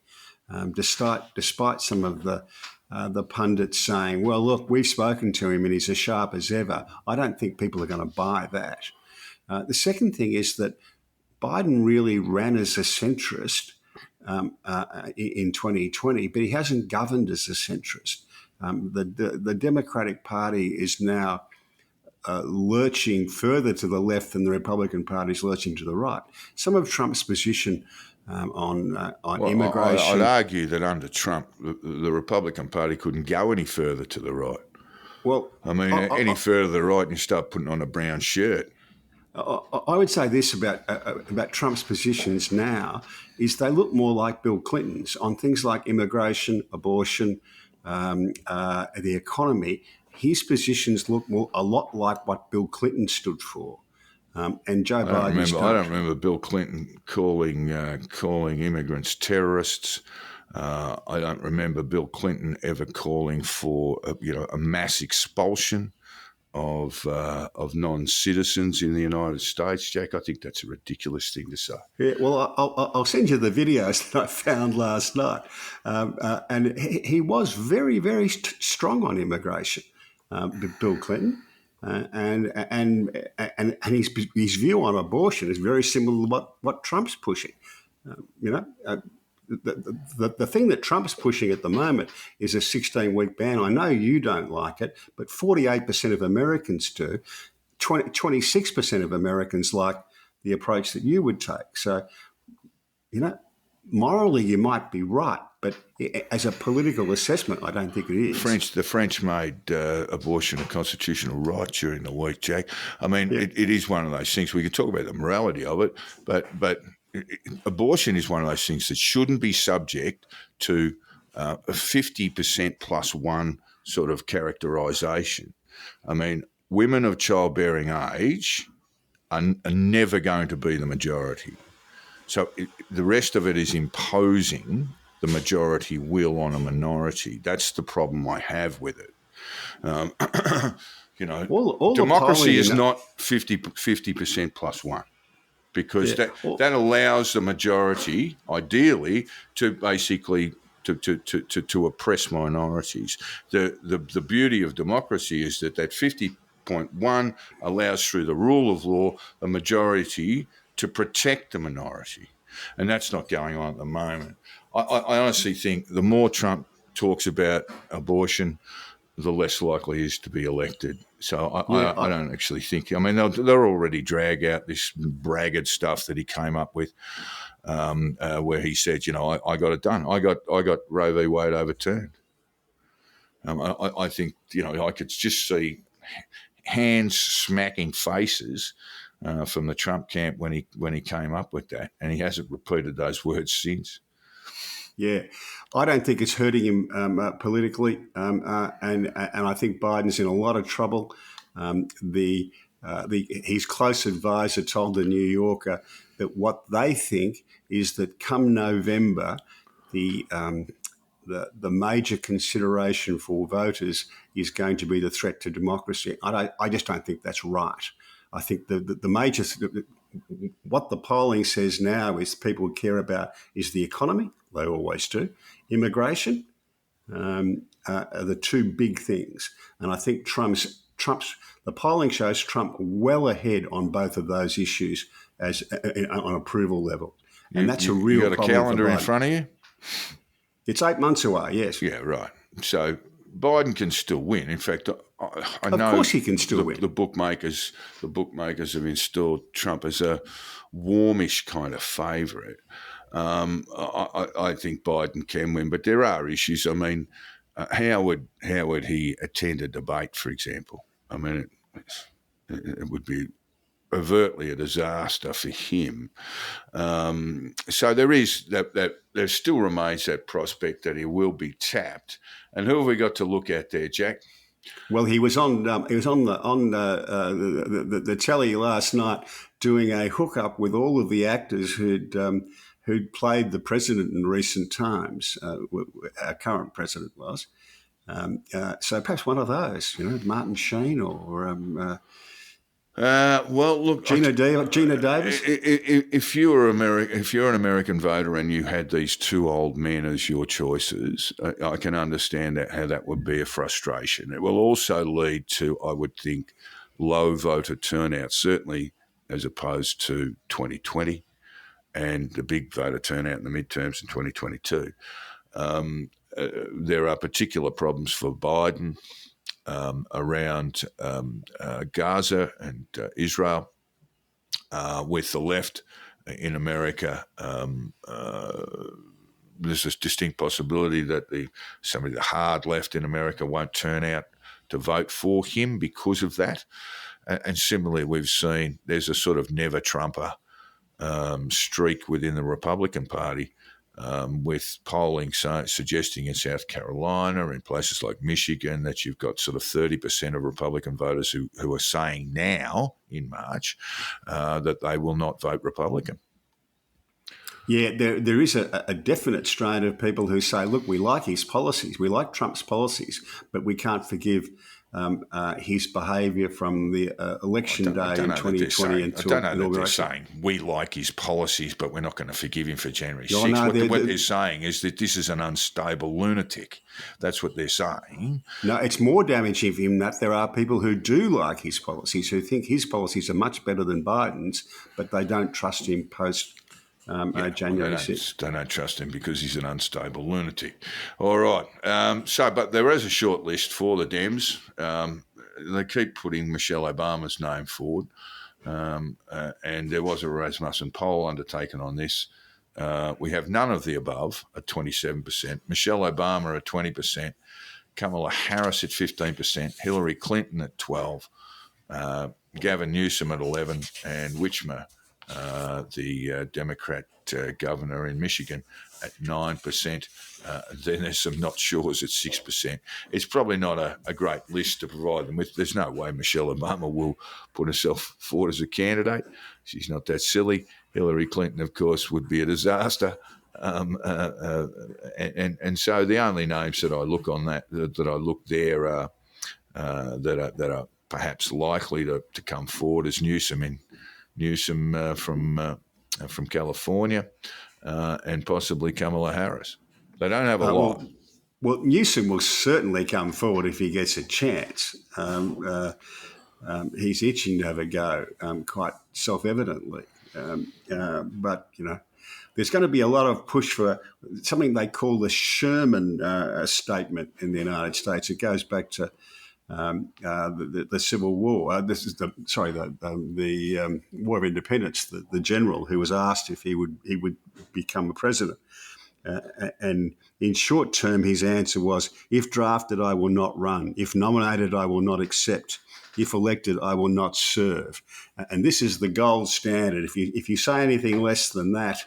Despite some of the pundits saying, well, look, we've spoken to him and he's as sharp as ever, I don't think people are going to buy that. The second thing is that Biden really ran as a centrist in 2020, but he hasn't governed as a centrist. The Democratic Party is now lurching further to the left than the Republican Party is lurching to the right. Some of Trump's position on immigration... I'd argue that under Trump, the Republican Party couldn't go any further to the right. Well, I mean, any further to the right and you start putting on a brown shirt. I would say this about Trump's positions now is they look more like Bill Clinton's on things like immigration, abortion, the economy. His positions look a lot like what Bill Clinton stood for. And Joe Biden. I don't remember Bill Clinton calling immigrants terrorists. I don't remember Bill Clinton ever calling for a mass expulsion of non-citizens in the United States. Jack, I think that's a ridiculous thing to say. Yeah, well, I'll send you the videos that I found last night, and he was very, very strong on immigration, Bill Clinton. And his view on abortion is very similar to what Trump's pushing. The thing that Trump's pushing at the moment is a 16-week ban. I know you don't like it, but 48% of Americans do. 26% of Americans like the approach that you would take. So, morally you might be right, but as a political assessment, I don't think it is. The French made abortion a constitutional right during the week, Jack. I mean, it is one of those things. We could talk about the morality of it, but abortion is one of those things that shouldn't be subject to a 50% plus one sort of characterisation. I mean, women of childbearing age are never going to be the majority. So the rest of it is imposing the majority will on a minority. That's the problem I have with it. Democracy is not 50% plus one, because that allows the majority, ideally, to basically to oppress minorities. The beauty of democracy is that 50.1 allows, through the rule of law, a majority to protect the minority. And that's not going on at the moment. I honestly think the more Trump talks about abortion, the less likely he is to be elected. So I don't actually think. I mean, they'll already drag out this braggart stuff that he came up with, where he said, I got it done. I got Roe v. Wade overturned. I think I could just see hands smacking faces from the Trump camp when he came up with that, and he hasn't repeated those words since. Yeah, I don't think it's hurting him politically, and I think Biden's in a lot of trouble. His close advisor told the New Yorker that what they think is that come November, the major consideration for voters is going to be the threat to democracy. I just don't think that's right. I think the major, what the polling says now is people care about is the economy. They always do. Immigration are the two big things. And I think the polling shows Trump well ahead on both of those issues as on approval level. And that's a real problem. You got a calendar in front of you? It's 8 months away, yes. Yeah, right. So Biden can still win. In fact, I know of course he can still win. The bookmakers have installed Trump as a warmish kind of favourite. I think Biden can win, but there are issues. I mean, how would he attend a debate, for example? I mean, it would be overtly a disaster for him. So there still remains that prospect that he will be tapped. And who have we got to look at there, Jack? Well, he was on the telly last night doing a hookup with all of the actors who'd played the president in recent times. Our current president was. So perhaps one of those, Martin Sheen or well, look, Gina Davis. If you're an American voter and you had these two old men as your choices, I can understand how that would be a frustration. It will also lead to, I would think, low voter turnout, certainly as opposed to 2020 and the big voter turnout in the midterms in 2022. There are particular problems for Biden around Gaza and Israel. With the left in America, there's this distinct possibility that some of the hard left in America won't turn out to vote for him because of that. And similarly, we've seen there's a sort of never Trumper streak within the Republican Party. with polling suggesting in South Carolina, in places like Michigan, that you've got sort of 30% of Republican voters who are saying now in March that they will not vote Republican. Yeah, there is a definite strain of people who say, look, we like his policies, we like Trump's policies, but we can't forgive his behaviour from the election day in 2020 until I don't know that they're inauguration. saying we like his policies, but we're not going to forgive him for January 6th. No, what they're saying is that this is an unstable lunatic. That's what they're saying. No, it's more damaging for him that there are people who do like his policies, who think his policies are much better than Biden's, but they don't trust him post January 6th. They don't trust him because he's an unstable lunatic. All right. But there is a short list for the Dems. They keep putting Michelle Obama's name forward. And there was a Rasmussen poll undertaken on this. We have none of the above at 27%. Michelle Obama at 20%. Kamala Harris at 15%. Hillary Clinton at 12%. Gavin Newsom at 11%. And Whitmer, the Democrat governor in Michigan, at 9%. Then there's some not sures at 6%. It's probably not a great list to provide them with. There's no way Michelle Obama will put herself forward as a candidate. She's not that silly. Hillary Clinton, of course, would be a disaster. And so the only names that I look on that I look there are that are perhaps likely to come forward as Newsom from California, and possibly Kamala Harris. They don't have a lot. Well, Newsom will certainly come forward if he gets a chance. He's itching to have a go, quite self-evidently. But, there's going to be a lot of push for something they call the Sherman statement in the United States. It goes back to the Civil War. This is the War of Independence. The general who was asked if he would become a president, and in short term, his answer was: "If drafted, I will not run. If nominated, I will not accept. If elected, I will not serve." And this is the gold standard. If you say anything less than that,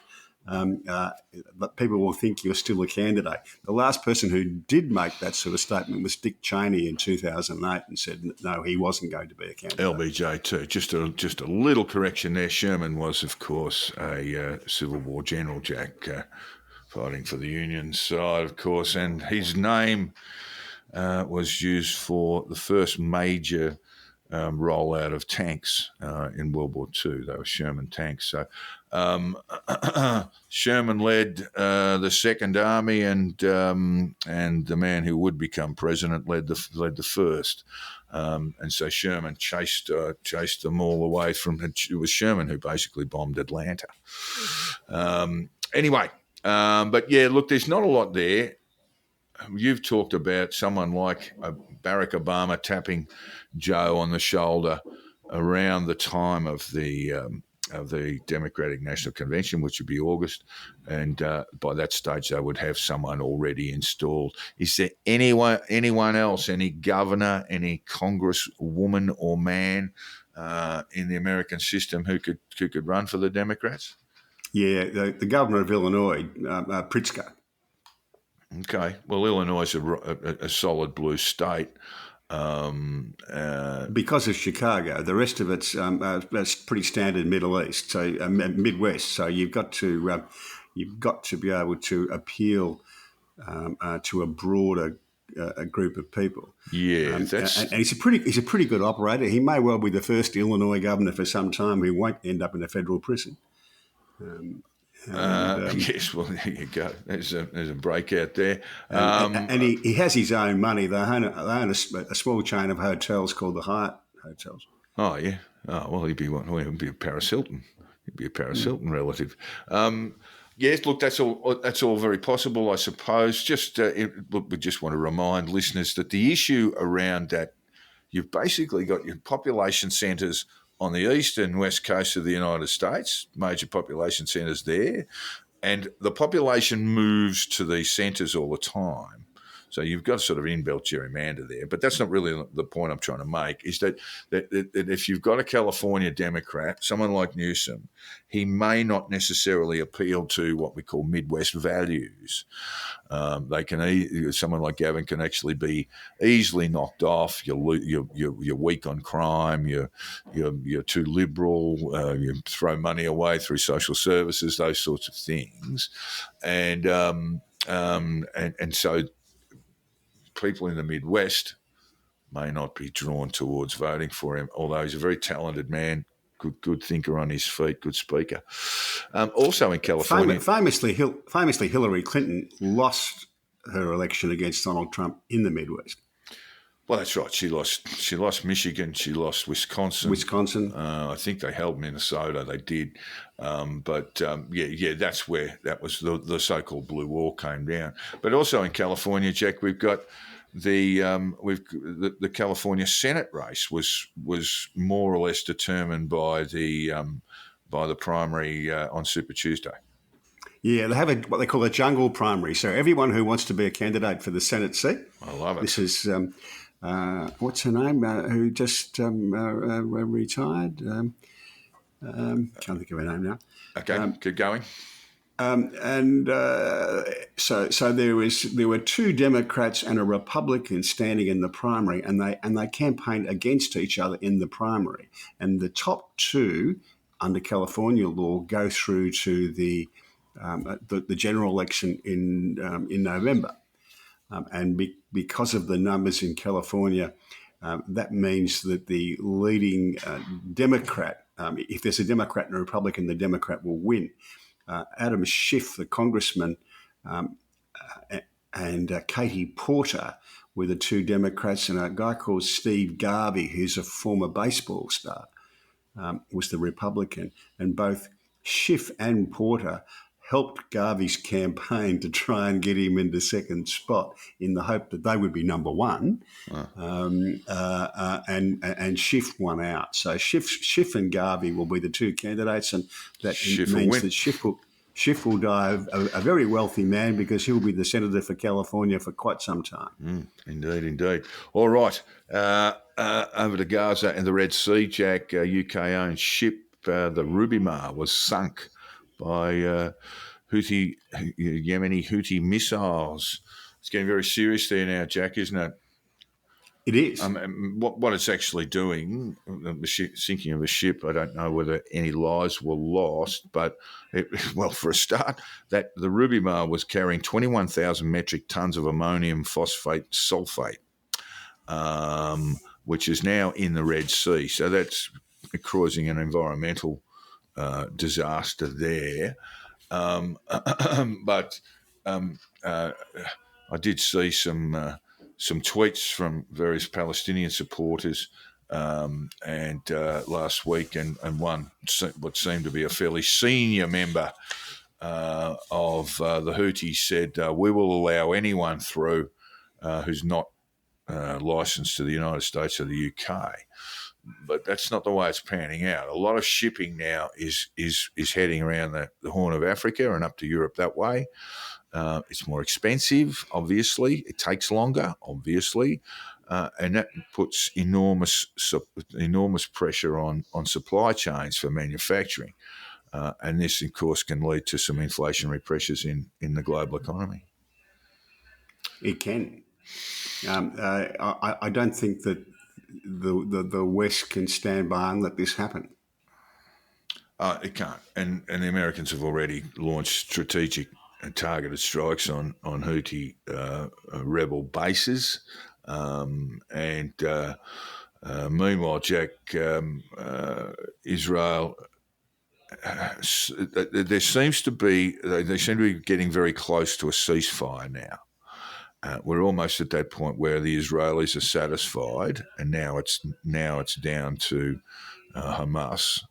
people will think you're still a candidate. The last person who did make that sort of statement was Dick Cheney in 2008 and said no, he wasn't going to be a candidate. LBJ too. Just a little correction there. Sherman was, of course, a Civil War general, Jack, fighting for the Union side, of course, and his name was used for the first major rollout of tanks in World War II. They were Sherman tanks. So Sherman led the Second Army, and the man who would become president led the First. And so Sherman chased them all the way from. It was Sherman who basically bombed Atlanta. Anyway, but yeah, look, there's not a lot there. You've talked about someone like Barack Obama tapping Joe on the shoulder around the time of the Democratic National Convention, which would be August, and by that stage they would have someone already installed. Is there anyone else, any governor, any congresswoman or man in the American system who could run for the Democrats? Yeah, the governor of Illinois, Pritzker. Okay, well, Illinois is a solid blue state. Because of Chicago, the rest of it's pretty standard Middle East, so Midwest. So you've got to be able to appeal to a broader group of people. Yeah, and he's a pretty good operator. He may well be the first Illinois governor for some time who won't end up in a federal prison. Yes, well, there you go. There's a breakout there. And he has his own money. They own a small chain of hotels called the Hyatt Hotels. Oh, yeah. Oh, well, he'd be a Paris Hilton. He'd be a Paris Hilton relative. Yes, look, that's all very possible, I suppose. Just look, we just want to remind listeners that the issue around that, you've basically got your population centres on the east and west coast of the United States, major population centres there, and the population moves to these centres all the time. So you've got a sort of inbuilt gerrymander there. But that's not really the point I'm trying to make, is that if you've got a California Democrat, someone like Newsom, he may not necessarily appeal to what we call Midwest values. Someone like Gavin can actually be easily knocked off. You're weak on crime. You're too liberal. You throw money away through social services, those sorts of things, and so people in the Midwest may not be drawn towards voting for him, although he's a very talented man. Good thinker on his feet, good speaker. Also in California, famously, Hillary Clinton lost her election against Donald Trump in the Midwest. Well, that's right. She lost Michigan. She lost Wisconsin. I think they held Minnesota. They did, that's where that was the so-called blue wall came down. But also in California, Jack, we've got the California Senate race was more or less determined by the primary on Super Tuesday. Yeah, they have what they call a jungle primary. So everyone who wants to be a candidate for the Senate seat. I love it. This is what's her name? Who just retired? Can't think of her name now. Okay, keep going. So there were two Democrats and a Republican standing in the primary, and they campaigned against each other in the primary. And the top two, under California law, go through to the general election in November. Because of the numbers in California, that means that the leading Democrat, if there's a Democrat and a Republican, the Democrat will win. Adam Schiff, the congressman, and Katie Porter were the two Democrats, and a guy called Steve Garvey, who's a former baseball star, was the Republican. And both Schiff and Porter helped Garvey's campaign to try and get him into second spot in the hope that they would be number one. And Schiff won out. So Schiff and Garvey will be the two candidates, and that means that Schiff will die a very wealthy man, because he'll be the senator for California for quite some time. Indeed. All right. Over to Gaza and the Red Sea, Jack. UK-owned ship, the Rubimar, was sunk by Yemeni Houthi missiles. It's getting very serious there now, Jack, isn't it? It is. What it's actually doing, the sinking of a ship, I don't know whether any lives were lost, but, for a start, that the Rubimar was carrying 21,000 metric tonnes of ammonium phosphate sulfate, which is now in the Red Sea. So that's causing an environmental disaster there. But I did see some tweets from various Palestinian supporters last week, and one, what seemed to be a fairly senior member of the Houthis, said, we will allow anyone through who's not licensed to the United States or the UK. But that's not the way it's panning out. A lot of shipping now is heading around the Horn of Africa and up to Europe that way. It's more expensive, obviously. It takes longer, obviously, and that puts enormous pressure on supply chains for manufacturing. And this, of course, can lead to some inflationary pressures in the global economy. It can. I don't think that the West can stand by and let this happen. It can't. And the Americans have already launched strategic and targeted strikes on Houthi rebel bases. Meanwhile, Jack, Israel, they seem to be getting very close to a ceasefire now. We're almost at that point where the Israelis are satisfied, and now it's down to Hamas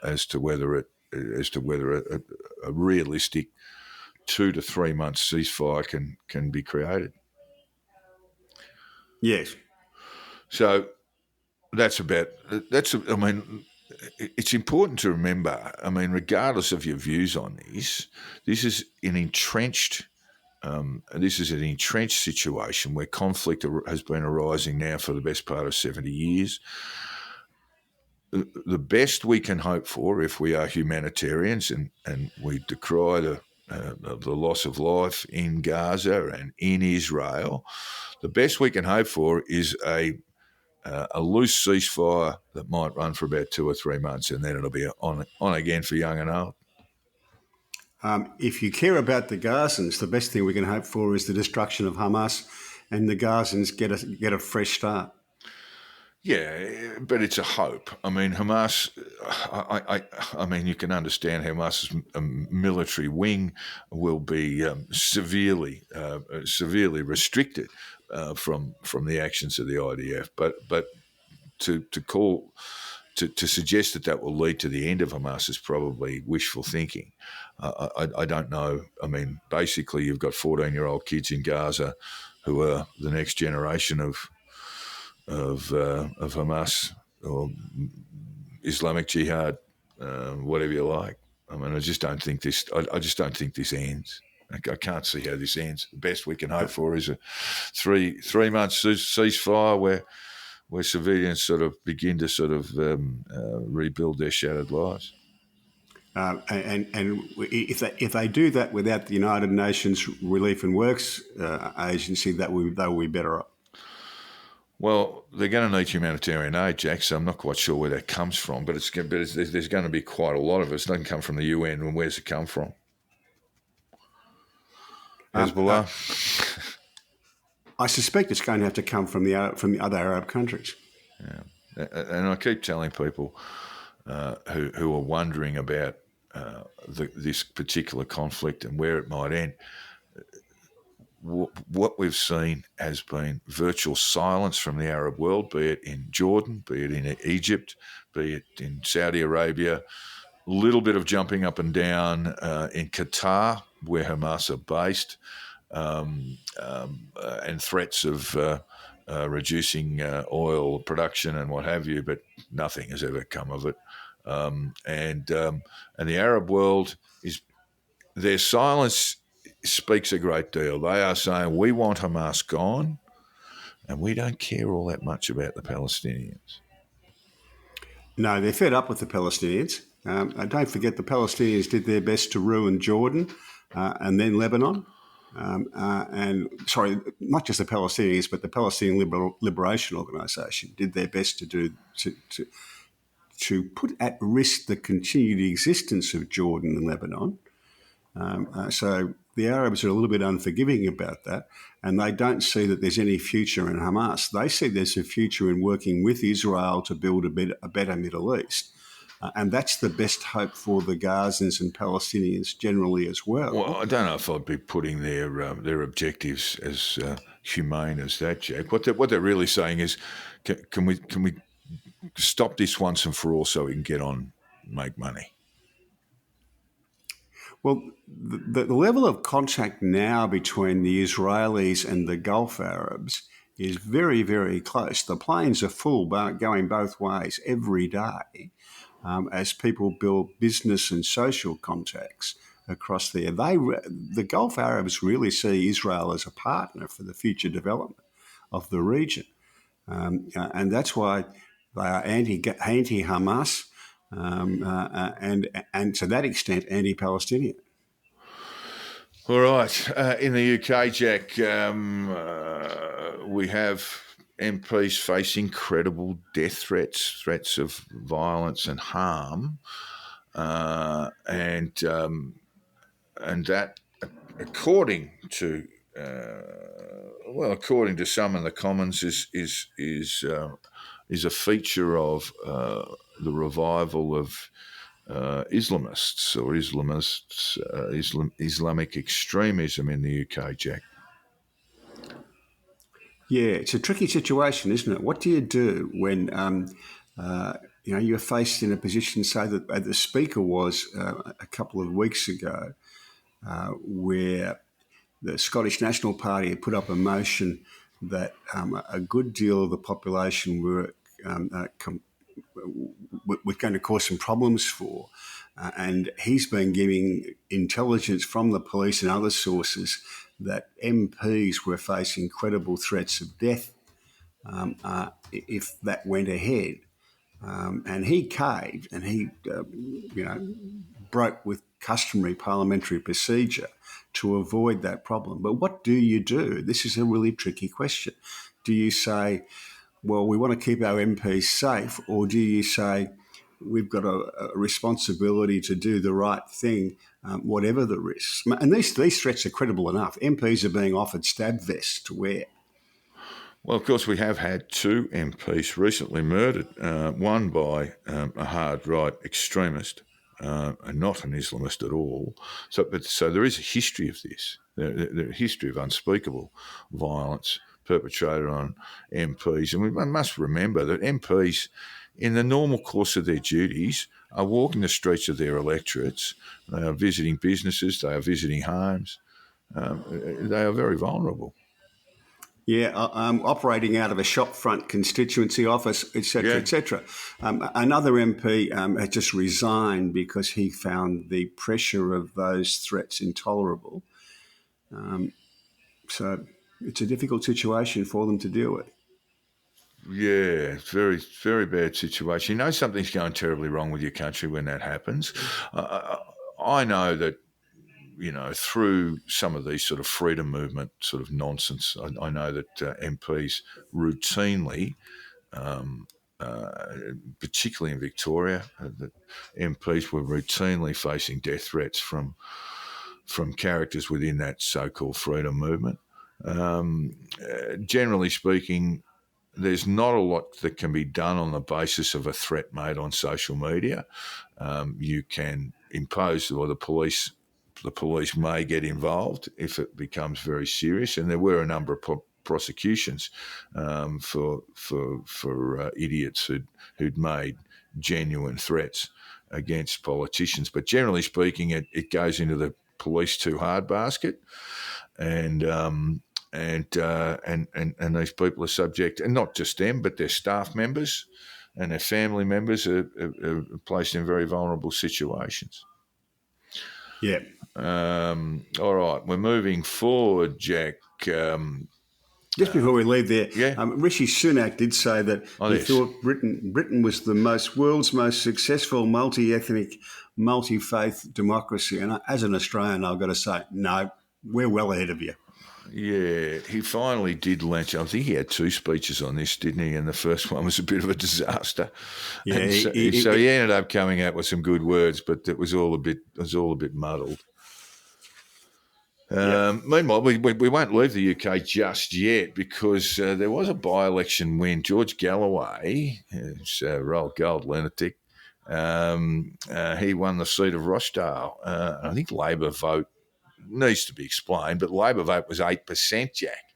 as to whether a realistic 2 to 3 month ceasefire can be created. Yes. So it's important to remember. I mean, regardless of your views on this is an entrenched this is an entrenched situation where conflict has been arising now for the best part of 70 years. The best we can hope for, if we are humanitarians and we decry the loss of life in Gaza and in Israel, the best we can hope for is a loose ceasefire that might run for about 2 or 3 months, and then it'll be on again for young and old. If you care about the Gazans, the best thing we can hope for is the destruction of Hamas, and the Gazans get a fresh start. Yeah, but it's a hope. I mean, Hamas. I mean, you can understand Hamas's military wing will be severely restricted from the actions of the IDF. But to suggest that will lead to the end of Hamas is probably wishful thinking. I don't know. I mean, basically, you've got 14-year-old kids in Gaza who are the next generation of Hamas or Islamic Jihad, whatever you like. I mean, I just don't think this. I just don't think this ends. I can't see how this ends. The best we can hope for is a three-month ceasefire where civilians sort of begin to rebuild their shattered lives. And if they do that without the United Nations Relief and Works Agency, they'll be better off. Well, they're going to need humanitarian aid, Jack, so I'm not quite sure where that comes from, but there's going to be quite a lot of it. It doesn't come from the UN, and where's it come from? Hezbollah? I suspect it's going to have to come from the other Arab countries. Yeah. And I keep telling people who are wondering about this particular conflict and where it might end, what we've seen has been virtual silence from the Arab world, be it in Jordan, be it in Egypt, be it in Saudi Arabia, a little bit of jumping up and down in Qatar, where Hamas are based, and threats of reducing oil production and what have you, but nothing has ever come of it. And the Arab world their silence speaks a great deal. They are saying, we want Hamas gone, and we don't care all that much about the Palestinians. No, they're fed up with the Palestinians. Don't forget the Palestinians did their best to ruin Jordan and then Lebanon. And sorry, not just the Palestinians, but the Palestinian Liberation Organisation did their best to put at risk the continued existence of Jordan and Lebanon. So the Arabs are a little bit unforgiving about that, and they don't see that there's any future in Hamas. They see there's a future in working with Israel to build a better Middle East. And that's the best hope for the Gazans and Palestinians generally as well. Well, I don't know if I'd be putting their objectives as humane as that, Jack. What they're really saying is, can we stop this once and for all so we can get on and make money? Well, the level of contact now between the Israelis and the Gulf Arabs is very, very close. The planes are full, going both ways every day. As people build business and social contacts across there. The Gulf Arabs really see Israel as a partner for the future development of the region. And that's why they are anti-Hamas and to that extent anti-Palestinian. All right. In the UK, Jack, we have MPs facing credible death threats of violence and harm, and that, according to some in the Commons, is a feature of the revival of Islamists or Islamic extremism in the UK, Jack. Yeah, it's a tricky situation, isn't it? What do you do when you're faced in a position, say that the Speaker was a couple of weeks ago, where the Scottish National Party had put up a motion that a good deal of the population were going to cause some problems for. And he's been giving intelligence from the police and other sources that MPs were facing credible threats of death if that went ahead. And he caved, and he, broke with customary parliamentary procedure to avoid that problem. But what do you do? This is a really tricky question. Do you say, well, we want to keep our MPs safe, or do you say we've got a responsibility to do the right thing, whatever the risks? And these threats are credible enough. MPs are being offered stab vests to wear. Well, of course, we have had 2 MPs recently murdered, one by a hard right extremist, and not an Islamist at all. So there is a history of this, a history of unspeakable violence perpetrated on MPs. And we must remember that MPs, in the normal course of their duties, are walking the streets of their electorates. They are visiting businesses. They are visiting homes. They are very vulnerable. Yeah, operating out of a shopfront constituency office, etc., etc. Another MP had just resigned because he found the pressure of those threats intolerable. So it's a difficult situation for them to deal with. Yeah, it's very, very bad situation. You know something's going terribly wrong with your country when that happens. I know that, through some of these sort of freedom movement sort of nonsense, I know that MPs routinely, particularly in Victoria, that MPs were routinely facing death threats from characters within that so-called freedom movement. Generally speaking, there's not a lot that can be done on the basis of a threat made on social media. You can impose, or the police may get involved if it becomes very serious. And there were a number of prosecutions for idiots who'd made genuine threats against politicians. But generally speaking, it goes into the police too hard basket, and these people are subject, and not just them, but their staff members and their family members are placed in very vulnerable situations. Yeah. All right, we're moving forward, Jack. Just before we leave there, yeah. Rishi Sunak did say that he yes. thought Britain was the world's most successful multi-ethnic, multi-faith democracy. And as an Australian, I've got to say, no, we're well ahead of you. Yeah, he finally did launch. I think he had 2 speeches on this, didn't he? And the first one was a bit of a disaster. Yeah, so he ended up coming out with some good words, but it was all a bit muddled. Meanwhile, we won't leave the UK just yet, because there was a by-election win. George Galloway, who's a roll gold lunatic, he won the seat of Rochdale. I think Labor vote needs to be explained, but Labor vote was 8%, Jack.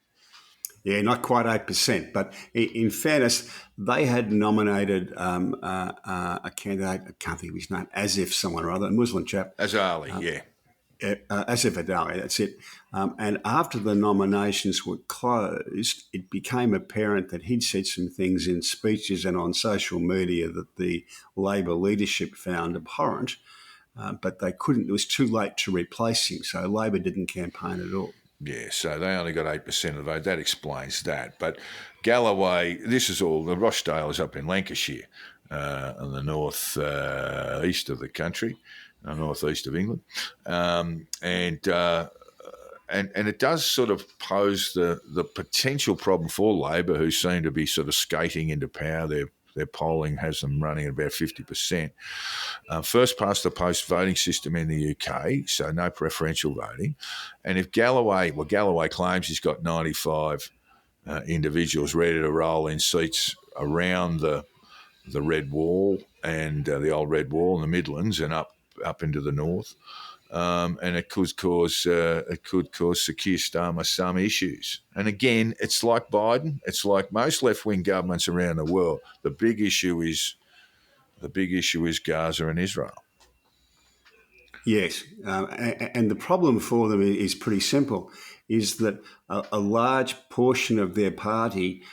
Yeah, not quite 8%, but in fairness, they had nominated a candidate, I can't think of his name, Asif someone or other, a Muslim chap. Azali, yeah. Asif Adali, that's it. And after the nominations were closed, it became apparent that he'd said some things in speeches and on social media that the Labor leadership found abhorrent, but they couldn't. It was too late to replace him, so Labor didn't campaign at all. Yeah, so they only got 8% of the vote. That explains that. But Galloway, this is all, the Rochdale is up in Lancashire, in the north east of the country, northeast of England, and it does sort of pose the potential problem for Labor, who seem to be sort of skating into power. Their polling has them running at about 50%. First past the post voting system in the UK, so no preferential voting. And if Galloway claims he's got 95 individuals ready to roll in seats around the Red Wall and the old Red Wall in the Midlands and up into the north, and it could cause Sir Keir Starmer some issues. And again, it's like Biden. It's like most left-wing governments around the world. The big issue is Gaza and Israel. Yes, and the problem for them is pretty simple, is that a large portion of their party,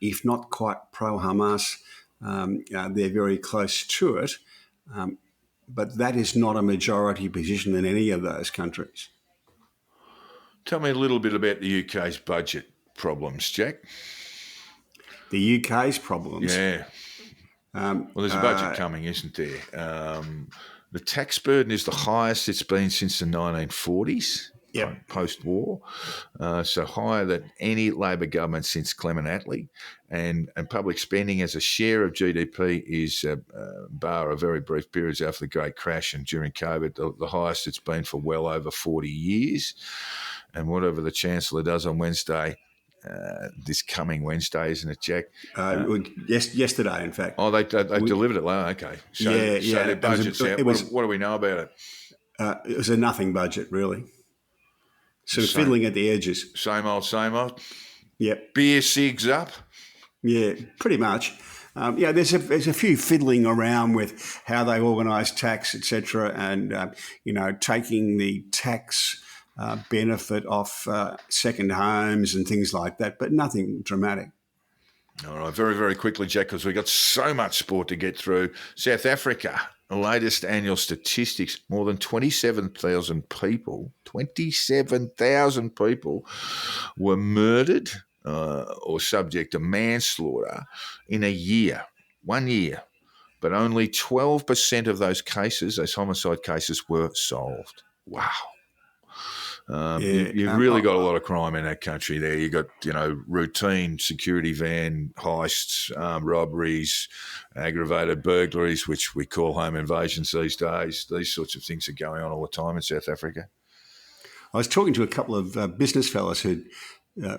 if not quite pro-Hamas, they're very close to it, but that is not a majority position in any of those countries. Tell me a little bit about the UK's budget problems, Jack. The UK's problems. Yeah. Well, there's a budget coming, isn't there? The tax burden is the highest it's been since the 1940s, post-war, so higher than any Labor government since Clement Attlee. And public spending as a share of GDP is, bar a very brief periods after the Great Crash and during COVID, the highest it's been for well over 40 years. And whatever the Chancellor does on Wednesday, this coming Wednesday, isn't it, Jack? Yesterday, in fact. Oh, they delivered it. Well, okay. So their budget's out. What do we know about it? It was a nothing budget, really. Sort of fiddling at the edges. Same old. Yep. Beer cigs up. Yeah, pretty much. There's a few fiddling around with how they organise tax, etc., and taking the tax benefit off second homes and things like that, but nothing dramatic. All right, very, very quickly, Jack, because we've got so much sport to get through. South Africa, the latest annual statistics, more than 27,000 people were murdered or subject to manslaughter in a year, 1 year. But only 12% of those cases, those homicide cases, were solved. Wow. You've really got a lot of crime in that country there. You've got, routine security van heists, robberies, aggravated burglaries, which we call home invasions these days. These sorts of things are going on all the time in South Africa. I was talking to a couple of business fellows who'd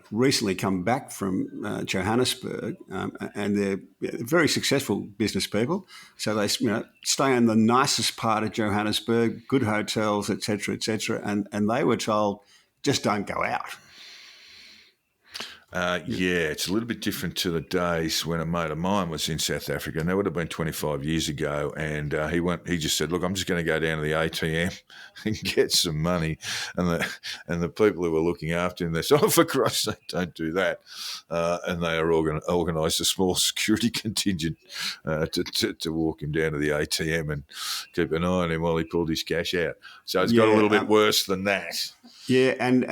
recently come back from Johannesburg, and they're very successful business people. So they stay in the nicest part of Johannesburg, good hotels, etc., and they were told, just don't go out. It's a little bit different to the days when a mate of mine was in South Africa, and that would have been 25 years ago. And he just said, "Look, I'm just going to go down to the ATM and get some money." And the people who were looking after him, they said, "Oh, for Christ's sake, don't do that." And they are organised a small security contingent to walk him down to the ATM and keep an eye on him while he pulled his cash out. So it's got a little bit worse than that. Yeah, and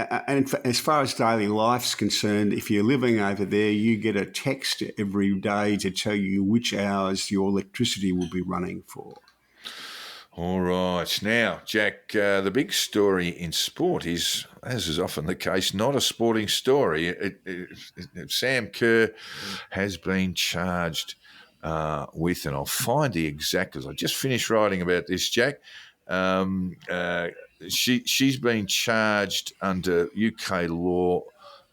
as far as daily life's concerned, if you're living over there, you get a text every day to tell you which hours your electricity will be running for. All right. Now, Jack, the big story in sport is, as is often the case, not a sporting story. Sam Kerr has been charged with, and I'll find the exact, because I just finished writing about this, Jack. She's been charged under UK law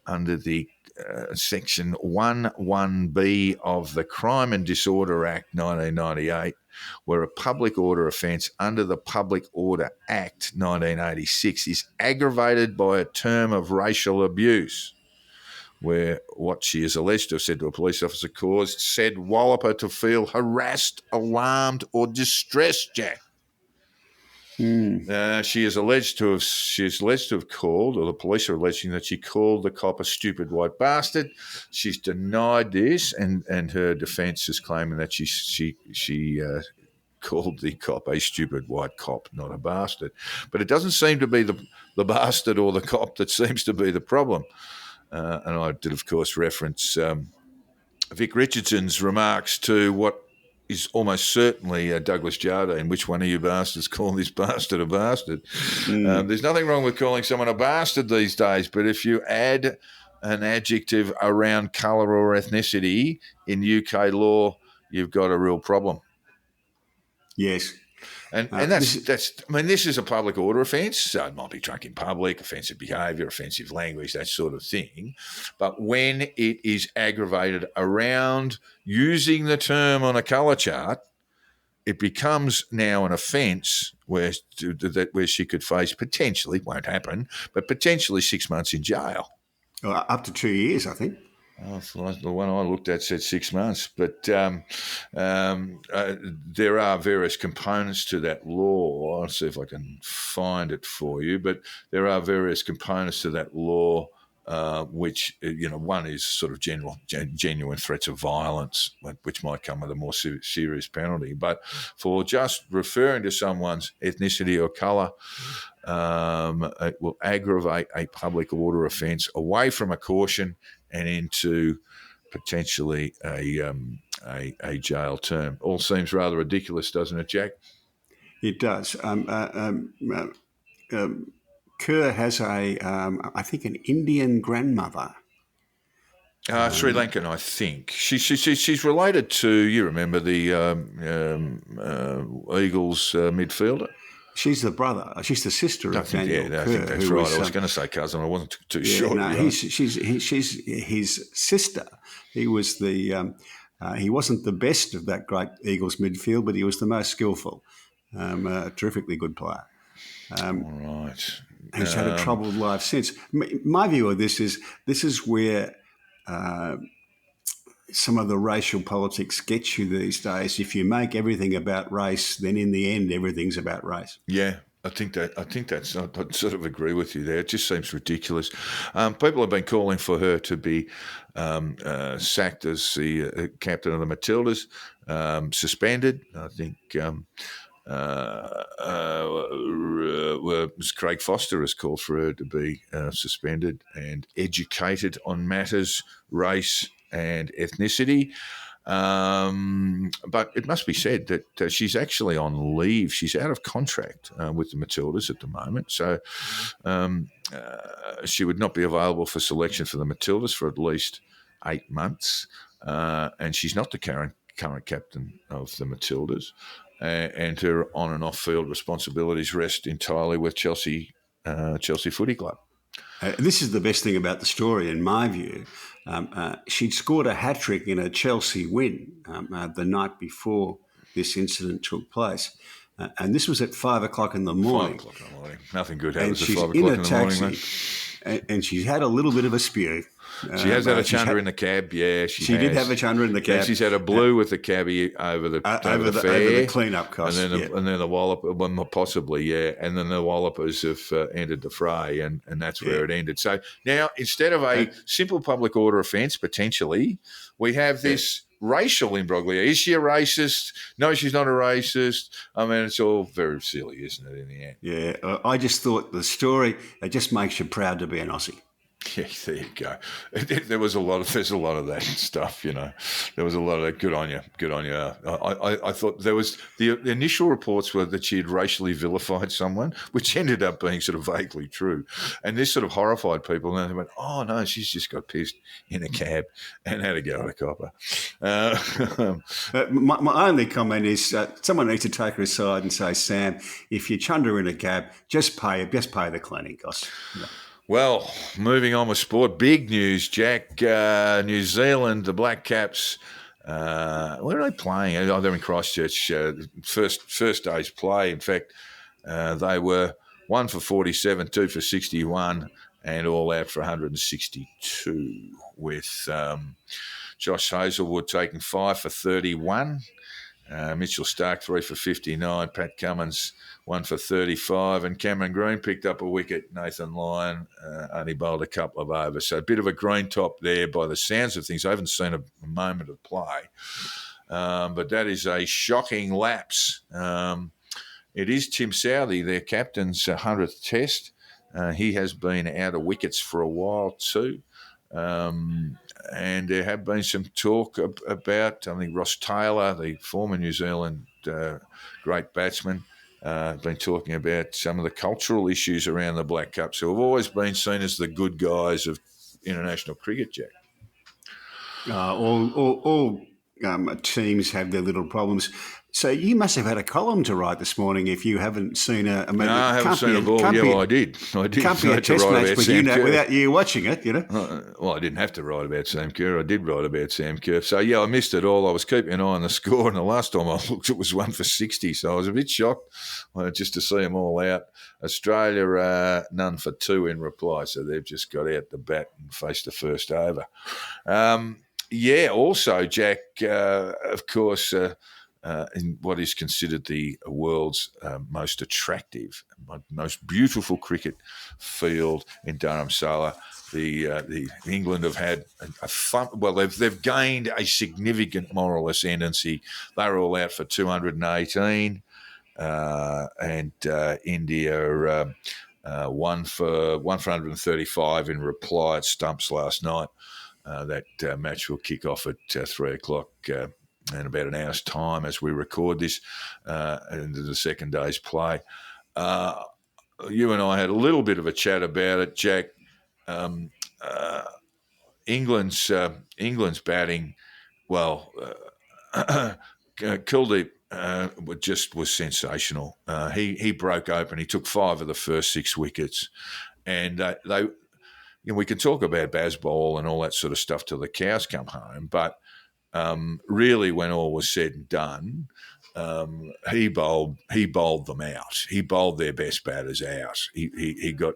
under the Section 11B of the Crime and Disorder Act 1998, where a public order offence under the Public Order Act 1986 is aggravated by a term of racial abuse, where what she is alleged to have said to a police officer caused said walloper to feel harassed, alarmed or distressed, Jack. She is alleged to have called, or the police are alleging that she called the cop a stupid white bastard. She's denied this, and her defence is claiming that she called the cop a stupid white cop, not a bastard. But it doesn't seem to be the bastard or the cop that seems to be the problem. And I did, of course, reference Vic Richardson's remarks to what is almost certainly Douglas Jardine. Which one of you bastards call this bastard a bastard? There's nothing wrong with calling someone a bastard these days, but if you add an adjective around colour or ethnicity in UK law, you've got a real problem. Yes. And this is a public order offence, so it might be drunk in public, offensive behaviour, offensive language, that sort of thing. But when it is aggravated around using the term on a colour chart, it becomes now an offence where she could face potentially, won't happen, but potentially 6 months in jail. Up to 2 years, I think. Oh, the one I looked at said 6 months, but there are various components to that law. I'll see if I can find it for you, but there are various components to that law, which, one is sort of genuine threats of violence, which might come with a more serious penalty. But for just referring to someone's ethnicity or colour it will aggravate a public order offence away from a caution and into potentially a jail term. All seems rather ridiculous, doesn't it, Jack? It does. Kerr has I think, an Indian grandmother. Sri Lankan, I think. She's related to, you remember, the Eagles midfielder? She's the brother. She's the sister of Daniel Kerr. I think that's right. I was going to say cousin. I wasn't too sure. No, she's his sister. He was he wasn't the best of that great Eagles midfield, but he was the most skillful. A terrifically good player. All right. Who's had a troubled life since. My view of this is where some of the racial politics gets you these days. If you make everything about race, then in the end, everything's about race. Yeah. I think that's. I sort of agree with you there. It just seems ridiculous. People have been calling for her to be sacked as the captain of the Matildas, suspended. I think Craig Foster has called for her to be suspended and educated on matters, race and ethnicity. But it must be said that she's actually on leave. She's out of contract with the Matildas at the moment. So she would not be available for selection for the Matildas for at least 8 months. And she's not the current captain of the Matildas. And her on and off field responsibilities rest entirely with Chelsea Footy Club. This is the best thing about the story, in my view. She'd scored a hat-trick in a Chelsea win the night before this incident took place. And this was at 5 o'clock in the morning. 5 o'clock in the morning. Nothing good happens at 5 o'clock in in the morning, mate. And she's had a little bit of a spew. She has had a chunder in the cab, yeah. She did have a chunder in the cab. And she's had a blue with the cabbie over the fare. Over the clean-up cost. And then the wallop, well, possibly, yeah. And then the wallopers have entered the fray, and that's where it ended. So now, instead of a simple public order offence, potentially, we have this racial imbroglio. Is she a racist? No, she's not a racist. I mean, it's all very silly, isn't it, in the end? Yeah, I just thought the story, it just makes you proud to be an Aussie. Yeah, there you go. There's a lot of that stuff, you know. There was a lot of that. Good on you. I thought there was the initial reports were that she had racially vilified someone, which ended up being sort of vaguely true. And this sort of horrified people. And they went, oh, no, she's just got pissed in a cab and had to go on a copper. My only comment is someone needs to take her aside and say, Sam, if you chunder in a cab, just pay the cleaning costs. Yeah. Well, moving on with sport, big news, Jack. New Zealand, the Black Caps, where are they playing? Oh, they're in Christchurch. First day's play. In fact, they were 1 for 47, 2 for 61, and all out for 162, with Josh Hazelwood taking 5 for 31. Mitchell Stark 3 for 59, Pat Cummins 1 for 35, and Cameron Green picked up a wicket. Nathan Lyon only bowled a couple of overs. So a bit of a green top there by the sounds of things. I haven't seen a moment of play, but that is a shocking lapse. It is Tim Southey, their captain's 100th test. He has been out of wickets for a while too. And there have been some talk about, I think, Ross Taylor, the former New Zealand great batsman, been talking about some of the cultural issues around the Black Caps, who have always been seen as the good guys of international cricket, Jack. All teams have their little problems. So you must have had a column to write this morning if you haven't seen a... No, I haven't seen a ball. Yeah, I did. Can't be a test match without you watching it, you know? Well, I didn't have to write about Sam Kerr. I did write about Sam Kerr. So, yeah, I missed it all. I was keeping an eye on the score, and the last time I looked, it was 1 for 60. So I was a bit shocked just to see them all out. Australia, none for 2 in reply. So they've just got out the bat and faced the first over. Also, Jack, of course... in what is considered the world's most attractive, most beautiful cricket field in Dharamsala, the England have had a fun. Well, they've gained a significant moral ascendancy. They were all out for 218. and India won for 135 in reply at stumps last night. That match will kick off at 3 o'clock in about an hour's time as we record this into the second day's play. You and I had a little bit of a chat about it, Jack. England's batting, Kuldeep was sensational. He broke open. He took 5 of the first 6 wickets, and we can talk about Bazball and all that sort of stuff till the cows come home, but really, when all was said and done, he bowled them out. He bowled their best batters out. He got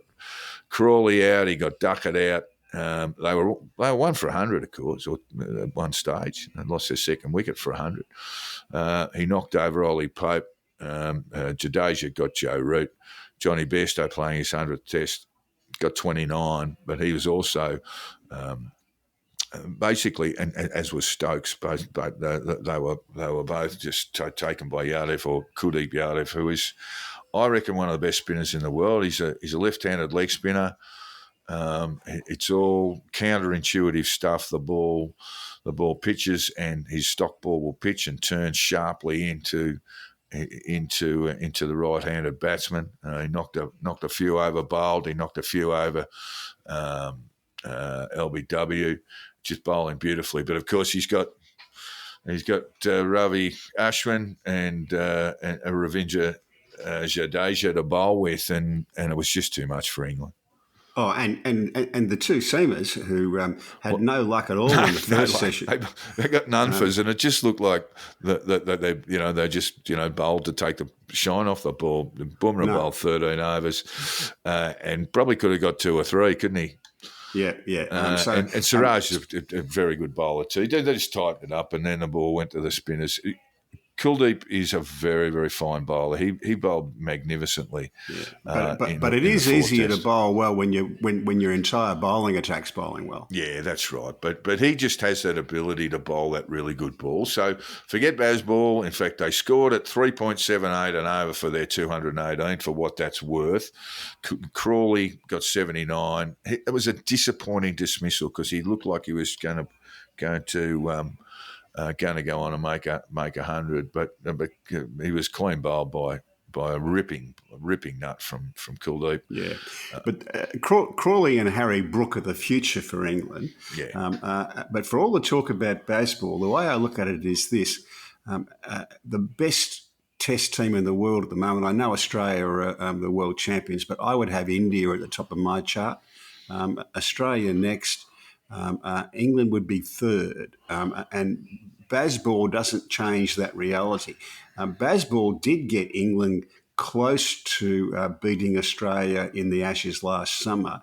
Crawley out. He got Duckett out. They were 1 for 100, of course, at one stage, and lost their second wicket for 100. He knocked over Ollie Pope. Jadeja got Joe Root. Johnny Bairstow playing his 100th test got 29, but he was also basically, and as was Stokes, but they were both just taken by Yadav, or Kuldeep Yadav, who is, I reckon, one of the best spinners in the world. He's a left-handed leg spinner. It's all counterintuitive stuff. The ball pitches, and his stock ball will pitch and turn sharply into the right-handed batsman. He knocked a few over bowled. He knocked a few over LBW, just bowling beautifully. But of course, he's got Ravi Ashwin and Ravindra Jadeja to bowl with, and it was just too much for England. Oh, and the two seamers who had no luck at all in the first session. They got none fizz, and it just looked like they just bowled to take the shine off the ball. Bumrah bowled 13 overs, and probably could have got 2 or 3, couldn't he? Yeah. And Siraj is a very good bowler too. They just tightened it up, and then the ball went to the spinners. Kuldeep is a very, very fine bowler. He bowled magnificently. Yeah. But it is easier to bowl well when your entire bowling attack's bowling well. Yeah, that's right. But he just has that ability to bowl that really good ball. So forget Bazball. In fact, they scored at 3.78 and over for their 218 for what that's worth. Crawley got 79. It was a disappointing dismissal because he looked like he was going to go on and make 100, but he was clean bowled by a ripping nut from Kuldeep. Yeah, but Crawley and Harry Brook are the future for England. Yeah. But for all the talk about Bazball, the way I look at it is this: the best Test team in the world at the moment. I know Australia are the world champions, but I would have India at the top of my chart. Australia next. England would be third, and Bazball doesn't change that reality. Bazball did get England close to beating Australia in the Ashes last summer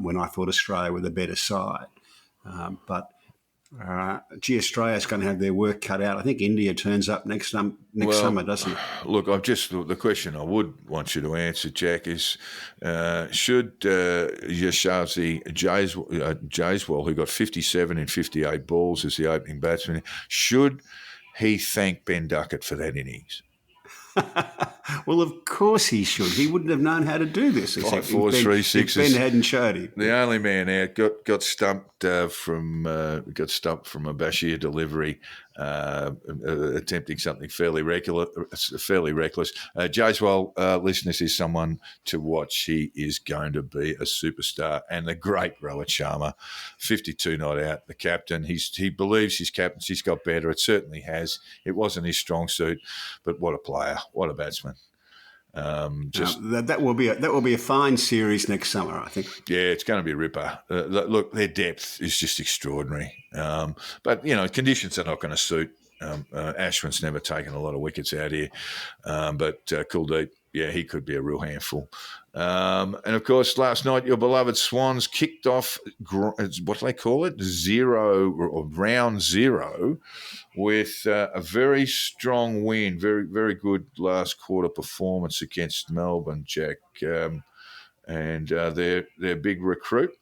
when I thought Australia were the better side. But Australia's going to have their work cut out. I think India turns up next summer, doesn't it? Look, the question I would want you to answer, Jack, is should Yashasvi Jaiswal, who got 57 in 58 balls as the opening batsman, should he thank Ben Duckett for that innings? Well, of course he should. He wouldn't have known how to do this. 5 4s, 3 6s. If Ben hadn't showed him. The only man out got stumped from a Bashir delivery, attempting something fairly reckless. Jaiswal, listeners, is someone to watch. He is going to be a superstar. And the great Rohit Sharma, 52 not out, the captain. He believes his captaincy's got better. It certainly has. It wasn't his strong suit, but what a player, what a batsman. That will be a fine series next summer, I think. Yeah, it's going to be a ripper. Look, their depth is just extraordinary. But conditions are not going to suit. Ashwin's never taken a lot of wickets out here, but Kuldeep, yeah, he could be a real handful. And of course, last night your beloved Swans kicked off what do they call it, round zero, with a very strong win, very very good last quarter performance against Melbourne, Jack, and their big recruit.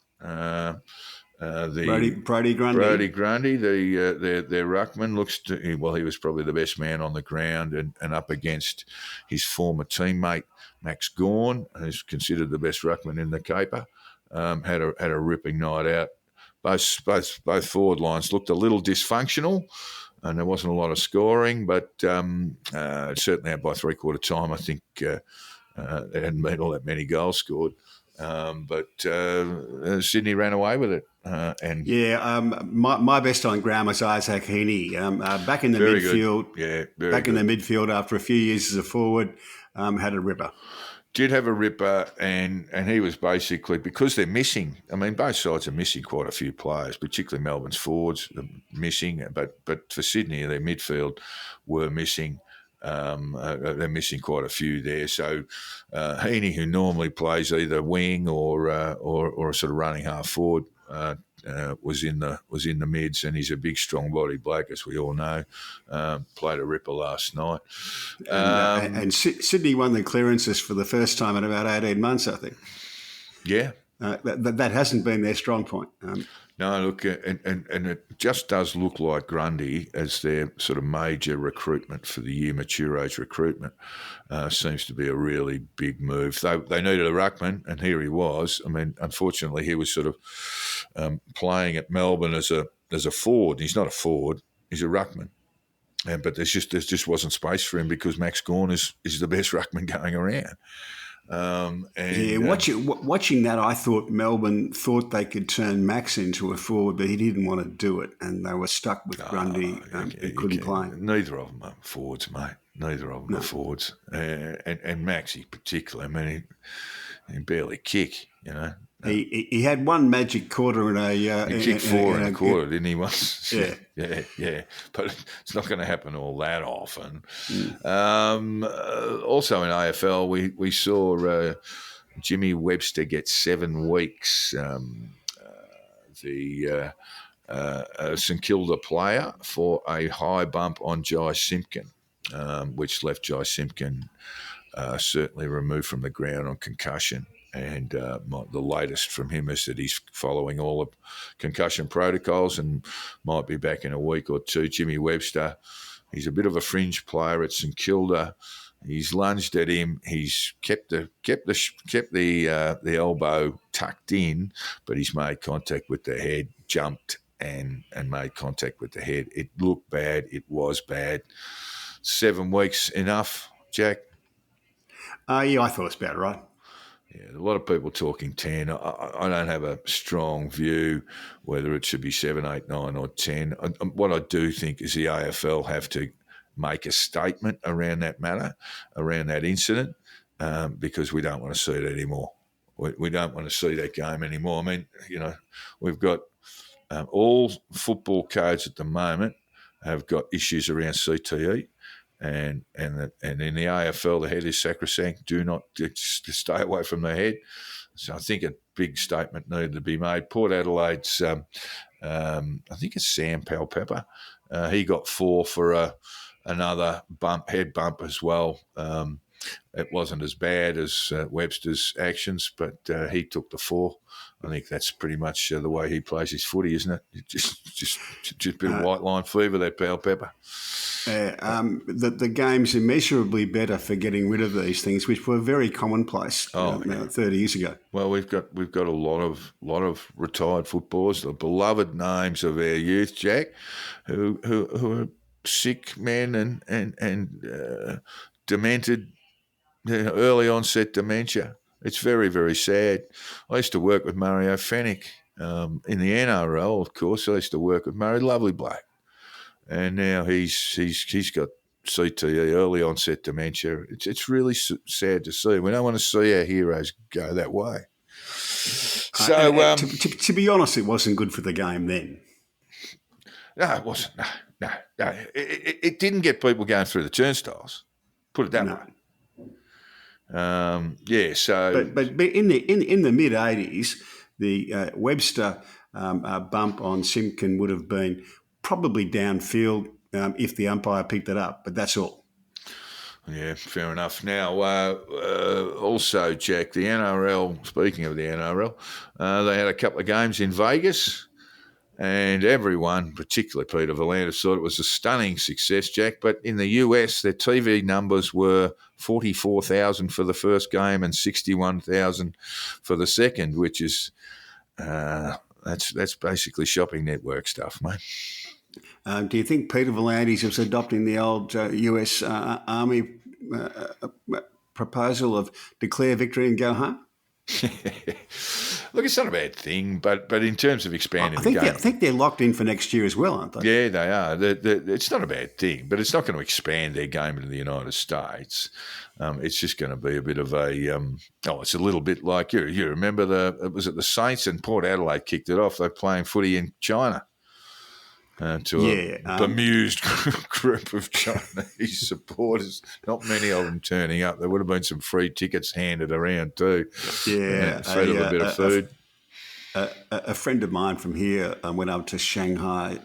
Brody Grundy. Brody Grundy, their ruckman, he was probably the best man on the ground and up against his former teammate, Max Gawn, who's considered the best ruckman in the caper. Had a ripping night out. Both forward lines looked a little dysfunctional, and there wasn't a lot of scoring, but certainly out by three-quarter time, I think there hadn't been all that many goals scored. But Sydney ran away with it. My best on ground was Isaac Heaney. Back in the midfield. Good. In the midfield after a few years as a forward, had a ripper. Did have a ripper, and he was basically, because they're missing. I mean, both sides are missing quite a few players, particularly Melbourne's forwards are missing, but for Sydney, their midfield were missing. They're missing quite a few there. So Heaney, who normally plays either wing or a sort of running half forward, was in the mids, and he's a big, strong-bodied bloke, as we all know. Played a ripper last night. And Sydney won the clearances for the first time in about 18 months, I think. Yeah. That hasn't been their strong point. No, look, and it just does look like Grundy as their sort of major recruitment for the year, mature age recruitment, seems to be a really big move. They needed a ruckman, and here he was. I mean, unfortunately, he was sort of playing at Melbourne as a forward. He's not a forward; he's a ruckman. But there just wasn't space for him because Max Gawn is the best ruckman going around. Watching that, I thought Melbourne thought they could turn Max into a forward, but he didn't want to do it, and they were stuck with Grundy. He couldn't play. Neither of them are forwards, mate. Neither of them are forwards, and Maxie particularly. I mean, he barely kick, you know. He had one magic quarter in a. He kicked four in a quarter, didn't he? Once. Yeah. Yeah. But it's not going to happen all that often. Also in AFL, we saw Jimmy Webster get 7 weeks. The St Kilda player for a high bump on Jai Simpkin, which left Jai Simpkin certainly removed from the ground on concussion. And the latest from him is that he's following all the concussion protocols and might be back in a week or two. Jimmy Webster, he's a bit of a fringe player at St Kilda. He's lunged at him. He's kept the elbow tucked in, but he's made contact with the head, jumped and made contact with the head. It looked bad. It was bad. 7 weeks enough, Jack? Yeah, I thought it was about right. Yeah, a lot of people talking 10. I don't have a strong view whether it should be 7, 8, 9 or 10. What I do think is the AFL have to make a statement around that matter, around that incident, because we don't want to see it anymore. We don't want to see that game anymore. I mean, you know, we've got all football codes at the moment have got issues around CTE. And in the AFL, the head is sacrosanct. Do not stay away from the head. So I think a big statement needed to be made. Port Adelaide's, I think it's Sam Palpepper. He got 4 for another head bump as well. It wasn't as bad as Webster's actions, but he took the 4. I think that's pretty much the way he plays his footy, isn't it? Just a bit of white line fever, that Palpepper. The game's immeasurably better for getting rid of these things, which were very commonplace 30 years ago. Well, we've got a lot of retired footballers, the beloved names of our youth, Jack, who are sick men and demented, early onset dementia. It's very, very sad. I used to work with Mario Fennick in the NRL, of course. I used to work with Murray, lovely bloke. And now he's got CTE, early onset dementia. It's really sad to see. We don't want to see our heroes go that way. So, to be honest, it wasn't good for the game then. No, it wasn't. No. It didn't get people going through the turnstiles. Put it that way. So, but in the mid '80s, the Webster bump on Simpkin would have been probably downfield if the umpire picked it up, but that's all. Yeah, fair enough. Now, also, Jack, the NRL, speaking of the NRL, they had a couple of games in Vegas. And everyone, particularly Peter Volandis, thought it was a stunning success, Jack. But in the US, their TV numbers were 44,000 for the first game and 61,000 for the second, which is that's basically shopping network stuff, mate. Do you think Peter Volandis is adopting the old US Army proposal of declare victory and go home? Look, it's not a bad thing, but in terms of expanding the game... I think they're locked in for next year as well, aren't they? Yeah, they are. It's not a bad thing, but it's not going to expand their game into the United States. It's just going to be a bit of a... it's a little bit like... You remember it was at the Saints and Port Adelaide kicked it off. They're playing footy in China. A bemused group of Chinese supporters. Not many of them turning up. There would have been some free tickets handed around too. Yeah. Fed them a bit of food. A friend of mine from here went up to Shanghai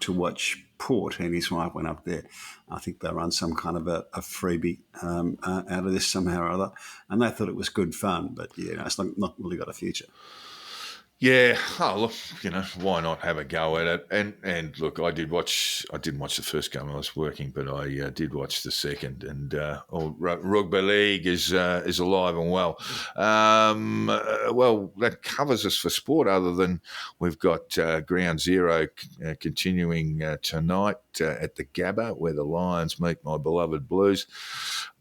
to watch Port, and his wife went up there. I think they run some kind of a freebie out of this somehow or other, and they thought it was good fun, but it's not really got a future. Yeah, look, why not have a go at it? And look, I didn't watch the first game. I was working, but I did watch the second. And rugby league is alive and well. Well, that covers us for sport. Other than we've got Ground Zero continuing tonight at the Gabba, where the Lions meet my beloved Blues.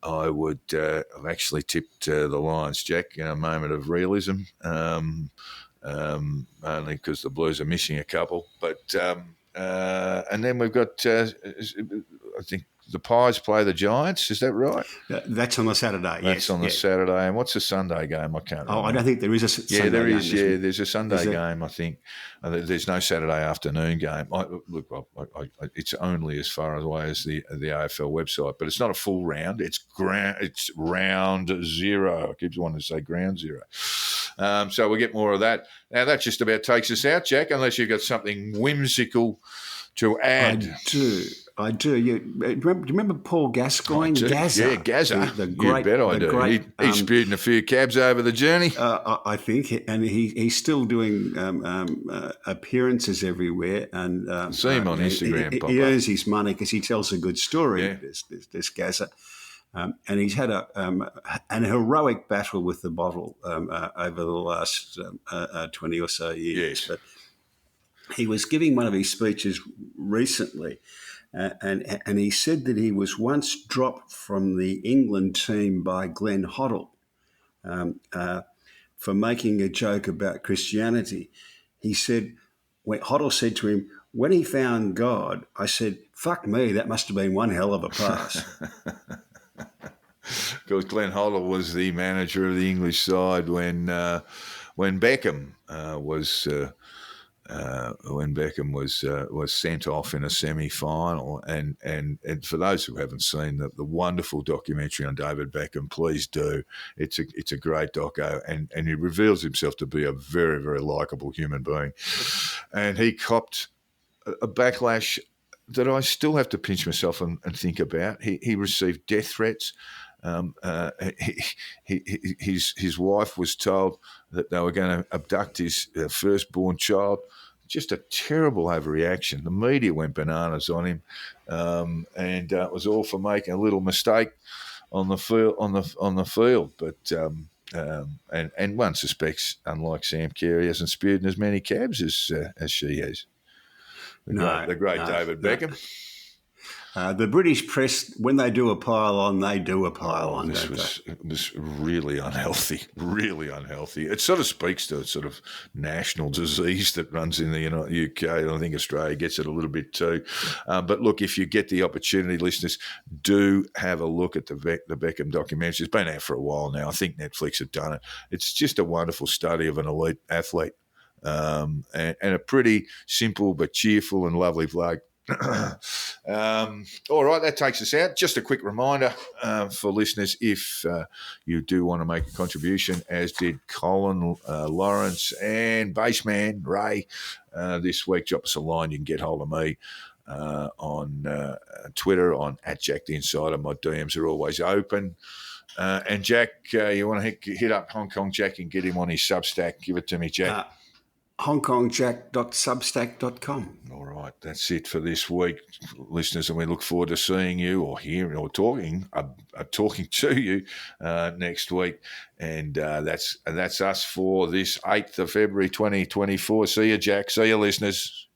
I would have actually tipped the Lions, Jack, in a moment of realism. Only because the Blues are missing a couple. But and then we've got, I think the Pies play the Giants. Is that right? That's on the Saturday. That's on the Saturday. And what's the Sunday game? I can't remember. I don't think there is a Sunday game. There is. Yeah, there's a Sunday game, I think. There's no Saturday afternoon game. It's only as far away as the AFL website, but it's not a full round. It's round zero. I keep wanting to say ground zero. So we'll get more of that. Now, that just about takes us out, Jack, unless you've got something whimsical to add. I do. Do you remember Paul Gascoigne? Gazza. Yeah, Gazza. You bet I do. He spewed in a few cabs over the journey. I think, and he's still doing appearances everywhere. And see him on Instagram. He earns his money because he tells a good story. Yeah. This Gazza. And he's had an heroic battle with the bottle over the last 20 or so years. Yes. But he was giving one of his speeches recently, and he said that he was once dropped from the England team by Glenn Hoddle for making a joke about Christianity. He said, when Hoddle said to him, when he found God, I said, fuck me, that must have been one hell of a pass. Because Glenn Hoddle was the manager of the English side when Beckham was sent off in a semi-final, and for those who haven't seen the wonderful documentary on David Beckham, please do. It's a great doco, and he reveals himself to be a very, very likeable human being, and he copped a backlash that I still have to pinch myself and think about. He received death threats. His wife was told that they were going to abduct his firstborn child. Just a terrible overreaction. The media went bananas on him, and it was all for making a little mistake on the field. But and one suspects, unlike Sam Kerr, he hasn't spewed in as many cabs as she has. The great David Beckham. The British press, when they do a pile-on, they do a pile-on. It was really unhealthy, really unhealthy. It sort of speaks to a sort of national disease that runs in the UK, and I think Australia gets it a little bit too. But look, if you get the opportunity, listeners, do have a look at the Beckham documentary. It's been out for a while now. I think Netflix have done it. It's just a wonderful study of an elite athlete, and a pretty simple but cheerful and lovely bloke. All right, that takes us out. Just a quick reminder for listeners, if you do want to make a contribution, as did Colin, Lawrence and Baseman Ray this week, drop us a line. You can get hold of me on Twitter on @JackTheInsider. My DMs are always open. And Jack, you want to hit up Hong Kong Jack and get him on his Substack? Give it to me, Jack. hongkongjack.substack.com. All right, that's it for this week, listeners, and we look forward to seeing you or hearing or talking to you next week. And that's us for this 8th of February 2024. See you, Jack. See you, listeners.